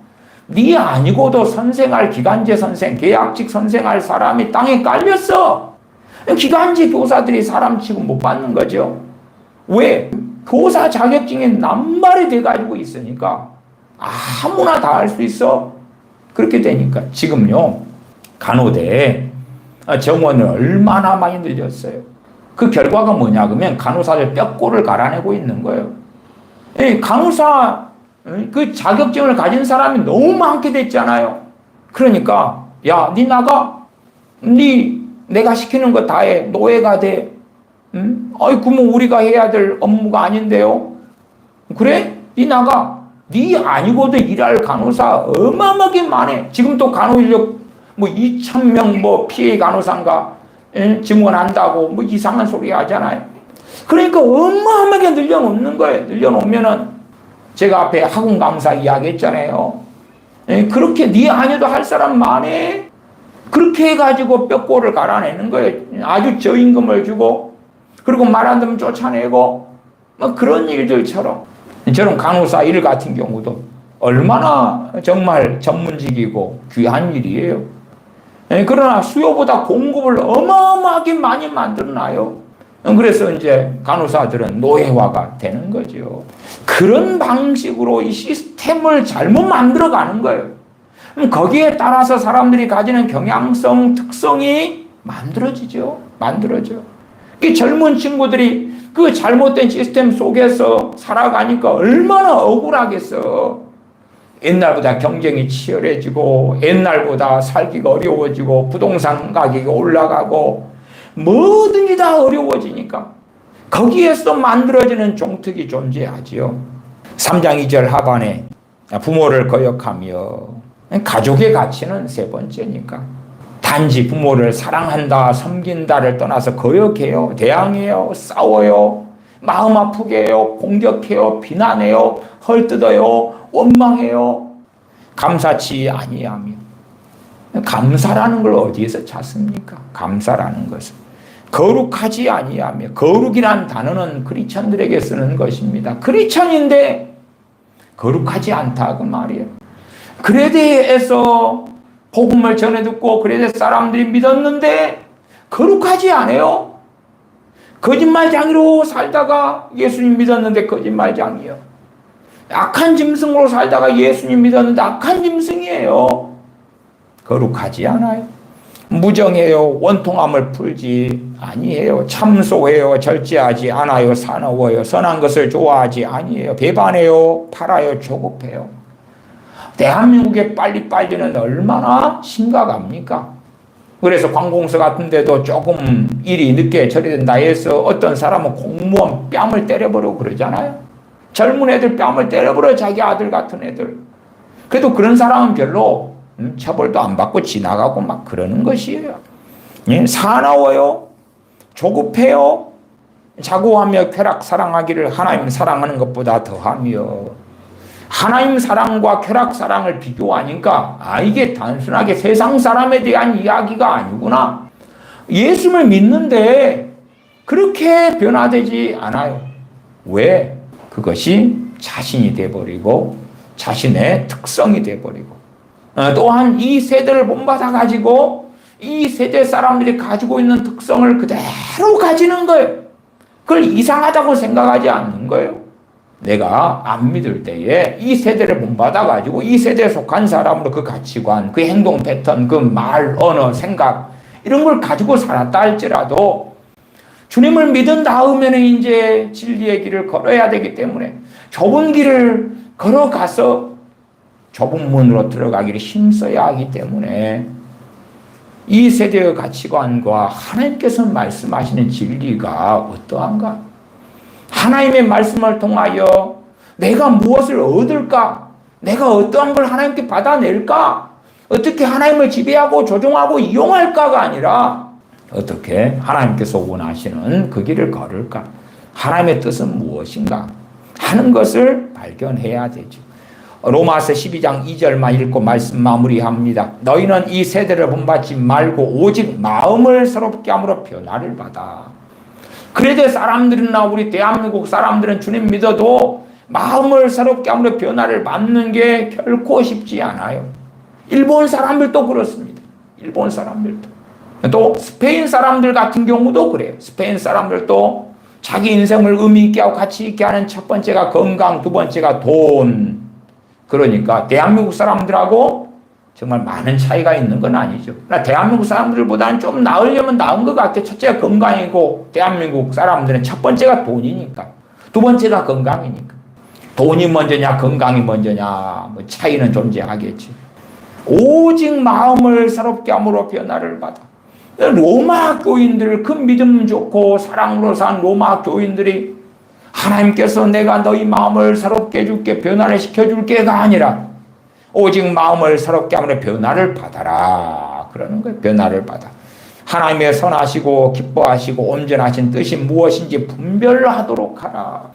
니 아니고도 선생할 기간제 선생, 계약직 선생할 사람이 땅에 깔렸어. 기간제 교사들이 사람 취급 못 받는 거죠. 왜? 교사 자격증이 남발이 돼가지고 있으니까 아무나 다 할 수 있어. 그렇게 되니까 지금요 간호대에 정원을 얼마나 많이 늘렸어요. 그 결과가 뭐냐 그러면 간호사들 뼈골을 갈아내고 있는 거예요. 간호사 그 자격증을 가진 사람이 너무 많게 됐잖아요. 그러니까 야, 니 나가. 내가 시키는 거 다 해. 노예가 돼. 아이, 그러면 우리가 해야 될 업무가 아닌데요. 그래? 니 나가. 니 아니고도 일할 간호사 어마어마하게 많아. 지금 또 간호 인력 2,000명 피해 간호사인가 증원한다고 이상한 소리 하잖아요. 그러니까 어마어마하게 늘려놓는 거예요. 늘려놓으면은 제가 앞에 학원 강사 이야기 했잖아요. 그렇게 니 아니도 할 사람 많아. 그렇게 해가지고 뼈골을 갈아내는 거예요. 아주 저임금을 주고 그리고 말 안 듣면 쫓아내고 그런 일들처럼 저런 간호사 일 같은 경우도 얼마나 정말 전문직이고 귀한 일이에요. 그러나 수요보다 공급을 어마어마하게 많이 만들어놔요. 그래서 이제 간호사들은 노예화가 되는 거죠. 그런 방식으로 이 시스템을 잘못 만들어가는 거예요. 거기에 따라서 사람들이 가지는 경향성, 특성이 만들어지죠. 이 젊은 친구들이 그 잘못된 시스템 속에서 살아가니까 얼마나 억울하겠어. 옛날보다 경쟁이 치열해지고 옛날보다 살기가 어려워지고 부동산 가격이 올라가고 뭐든지 다 어려워지니까 거기에서 만들어지는 종특이 존재하지요. 3장 2절 하반에 부모를 거역하며, 가족의 가치는 세 번째니까 단지 부모를 사랑한다, 섬긴다를 떠나서 거역해요, 대항해요, 싸워요, 마음 아프게 해요, 공격해요, 비난해요, 헐뜯어요, 원망해요, 감사치 아니하며. 감사라는 걸 어디에서 찾습니까? 감사라는 것은 거룩하지 아니하며. 거룩이란 단어는 크리스천들에게 쓰는 것입니다. 크리스천인데 거룩하지 않다 그 말이에요. 그레데에서 복음을 전해 듣고 그레데 사람들이 믿었는데 거룩하지 않아요. 거짓말장이로 살다가 예수님 믿었는데 거짓말장이에요. 악한 짐승으로 살다가 예수님 믿었는데 악한 짐승이에요. 거룩하지 않아요. 무정해요. 원통함을 풀지 아니해요. 참소해요. 절제하지 않아요. 사나워요. 선한 것을 좋아하지 아니해요. 배반해요. 팔아요. 조급해요. 대한민국의 빨리빨리는 얼마나 심각합니까? 그래서 관공서 같은 데도 조금 일이 늦게 처리된다 해서 어떤 사람은 공무원 뺨을 때려버리고 그러잖아요. 젊은 애들 뺨을 때려버려, 자기 아들 같은 애들. 그래도 그런 사람은 별로 처벌도 안 받고 지나가고 막 그러는 것이에요. 예? 사나워요. 조급해요. 자고하며 쾌락 사랑하기를 하나님 사랑하는 것보다 더하며. 하나님 사랑과 쾌락 사랑을 비교하니까 이게 단순하게 세상 사람에 대한 이야기가 아니구나. 예수를 믿는데 그렇게 변화되지 않아요. 왜? 그것이 자신이 돼버리고 자신의 특성이 돼버리고, 또한 이 세대를 본받아 가지고 이 세대 사람들이 가지고 있는 특성을 그대로 가지는 거예요. 그걸 이상하다고 생각하지 않는 거예요. 내가 안 믿을 때에 이 세대를 본받아 가지고 이 세대에 속한 사람으로 그 가치관, 그 행동 패턴, 그 말, 언어, 생각 이런 걸 가지고 살았다 할지라도 주님을 믿은 다음에는 이제 진리의 길을 걸어야 되기 때문에 좁은 길을 걸어가서 좁은 문으로 들어가기를 힘써야 하기 때문에 이 세대의 가치관과 하나님께서 말씀하시는 진리가 어떠한가? 하나님의 말씀을 통하여 내가 무엇을 얻을까? 내가 어떠한 걸 하나님께 받아낼까? 어떻게 하나님을 지배하고 조종하고 이용할까가 아니라 어떻게 하나님께서 원하시는 그 길을 걸을까? 하나님의 뜻은 무엇인가? 하는 것을 발견해야 되죠. 로마서 12장 2절만 읽고 말씀 마무리합니다. 너희는 이 세대를 본받지 말고 오직 마음을 새롭게 함으로 변화를 받아. 그래도 사람들이나 우리 대한민국 사람들은 주님 믿어도 마음을 새롭게 함으로 변화를 받는 게 결코 쉽지 않아요. 일본 사람들도 그렇습니다. 일본 사람들도. 또 스페인 사람들 같은 경우도 그래요. 스페인 사람들도 자기 인생을 의미 있게 하고 가치 있게 하는 첫 번째가 건강, 두 번째가 돈. 그러니까 대한민국 사람들하고 정말 많은 차이가 있는 건 아니죠. 그러나 대한민국 사람들보다는 좀 나으려면 나은 것 같아요. 첫째가 건강이고 대한민국 사람들은 첫 번째가 돈이니까. 두 번째가 건강이니까. 돈이 먼저냐 건강이 먼저냐 뭐 차이는 존재하겠지. 오직 마음을 새롭게 함으로 변화를 받아. 로마 교인들, 그 믿음 좋고 사랑으로 산 로마 교인들이 하나님께서 내가 너희 마음을 새롭게 해줄게, 변화를 시켜줄게가 아니라 오직 마음을 새롭게 함으로 변화를 받아라. 그러는 거예요. 변화를 받아. 하나님의 선하시고 기뻐하시고 온전하신 뜻이 무엇인지 분별하도록 하라.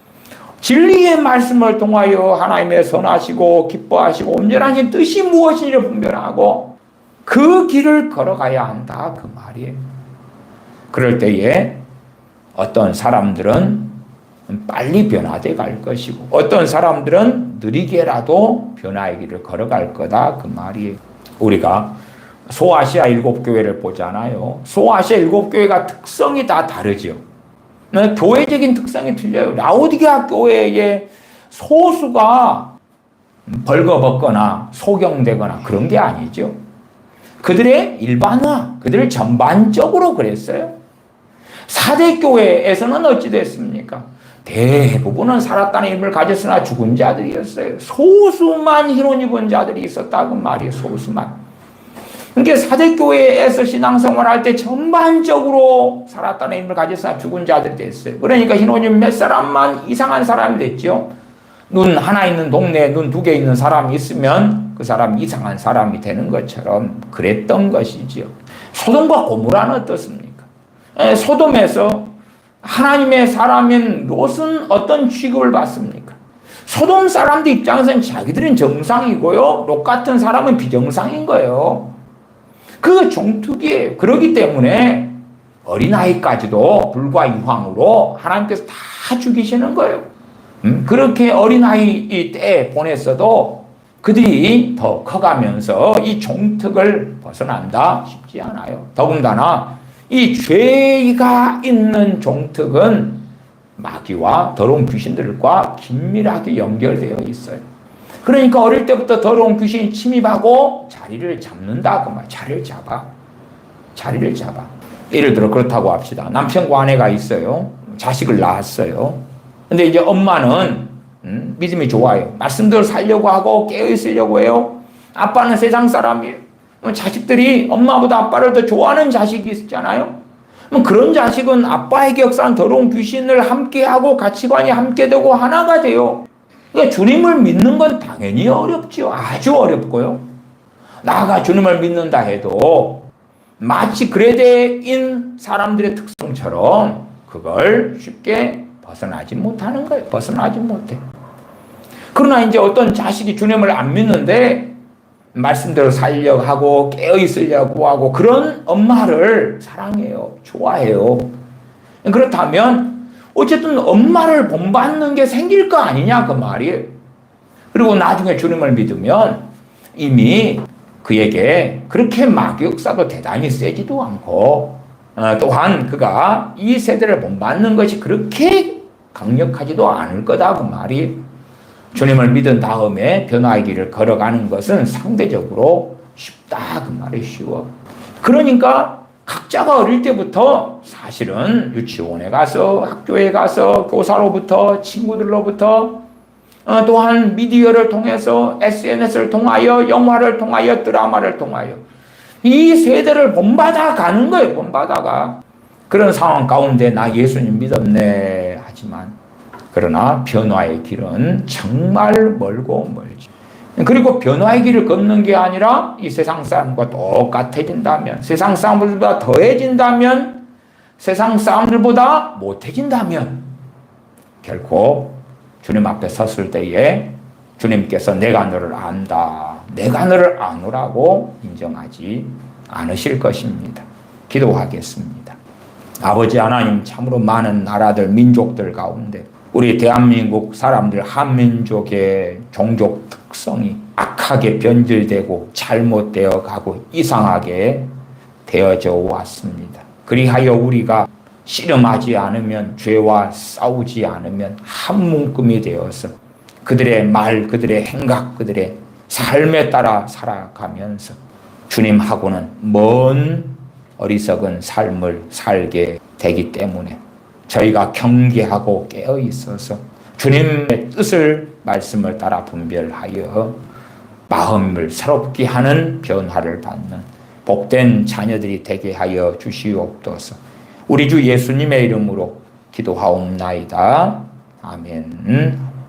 진리의 말씀을 통하여 하나님의 선하시고 기뻐하시고 온전하신 뜻이 무엇인지를 분별하고 그 길을 걸어가야 한다. 그 말이에요. 그럴 때에 어떤 사람들은 빨리 변화돼 갈 것이고 어떤 사람들은 느리게라도 변화의 길을 걸어갈 거다. 그 말이에요. 우리가 소아시아 7교회를 보잖아요. 소아시아 7교회가 특성이 다 다르죠. 교회적인 특성이 틀려요. 라오디게아 교회의 소수가 벌거벗거나 소경되거나 그런 게 아니죠. 그들의 일반화, 그들 전반적으로 그랬어요. 사대교회에서는 어찌 됐습니까? 대부분은 살았다는 이름을 가졌으나 죽은 자들이었어요. 소수만 흰옷 입은 자들이 있었다고 말이에요. 소수만. 그러니까 사대교회에서 신앙생활할 때 전반적으로 살았다는 힘을 가져서 죽은 자들이 됐어요. 그러니까 신혼집 몇 사람만 이상한 사람이 됐죠. 눈 하나 있는 동네에 눈 두 개 있는 사람이 있으면 그 사람 이상한 사람이 되는 것처럼 그랬던 것이지요. 소돔과 고모라는 어떻습니까? 소돔에서 하나님의 사람인 롯은 어떤 취급을 받습니까? 소돔 사람들 입장에서는 자기들은 정상이고요, 롯 같은 사람은 비정상인 거예요. 그 종특이에요. 그렇기 때문에 어린아이까지도 불과 유황으로 하나님께서 다 죽이시는 거예요. 그렇게 어린아이 때에 보냈어도 그들이 더 커가면서 이 종특을 벗어난다 쉽지 않아요. 더군다나 이 죄가 있는 종특은 마귀와 더러운 귀신들과 긴밀하게 연결되어 있어요. 그러니까 어릴 때부터 더러운 귀신이 침입하고 자리를 잡는다 그 말. 자리를 잡아. 예를 들어 그렇다고 합시다. 남편과 아내가 있어요. 자식을 낳았어요. 근데 이제 엄마는 믿음이 좋아요. 말씀대로 살려고 하고 깨어 있으려고 해요. 아빠는 세상 사람이에요. 자식들이 엄마보다 아빠를 더 좋아하는 자식이 있잖아요. 그런 자식은 아빠에게 역사한 더러운 귀신을 함께하고 가치관이 함께 되고 하나가 돼요. 그러니까 주님을 믿는 건 당연히 어렵죠. 아주 어렵고요. 나가 주님을 믿는다 해도 마치 그레데인 사람들의 특성처럼 그걸 쉽게 벗어나지 못하는 거예요. 벗어나지 못해. 그러나 이제 어떤 자식이 주님을 안 믿는데 말씀대로 살려고 하고 깨어있으려고 하고 그런 엄마를 사랑해요. 좋아해요. 그렇다면 어쨌든 엄마를 본받는 게 생길 거 아니냐 그 말이에요. 그리고 나중에 주님을 믿으면 이미 그에게 그렇게 마귀 역사도 대단히 세지도 않고 또한 그가 이 세대를 본받는 것이 그렇게 강력하지도 않을 거다 그 말이에요. 주님을 믿은 다음에 변화의 길을 걸어가는 것은 상대적으로 쉽다 그 말이 쉬워. 그러니까 각자가 어릴 때부터 사실은 유치원에 가서 학교에 가서 교사로부터 친구들로부터 또한 미디어를 통해서 SNS를 통하여 영화를 통하여 드라마를 통하여 이 세대를 본받아 가는 거예요. 본받아가. 그런 상황 가운데 나 예수님 믿었네 하지만 그러나 변화의 길은 정말 멀고 멀지. 그리고 변화의 길을 걷는 게 아니라 이 세상 사람과 똑같아진다면, 세상 사람들보다 더해진다면, 세상 사람들보다 못해진다면 결코 주님 앞에 섰을 때에 주님께서 내가 너를 안다, 내가 너를 아노라고 인정하지 않으실 것입니다. 기도하겠습니다. 아버지 하나님, 참으로 많은 나라들, 민족들 가운데 우리 대한민국 사람들 한민족의 종족 특성이 악하게 변질되고 잘못되어 가고 이상하게 되어져 왔습니다. 그리하여 우리가 씨름하지 않으면, 죄와 싸우지 않으면 한 문금이 되어서 그들의 말, 그들의 행각, 그들의 삶에 따라 살아가면서 주님하고는 먼 어리석은 삶을 살게 되기 때문에 저희가 경계하고 깨어 있어서 주님의 뜻을, 말씀을 따라 분별하여 마음을 새롭게 하는 변화를 받는 복된 자녀들이 되게 하여 주시옵소서. 우리 주 예수님의 이름으로 기도하옵나이다. 아멘.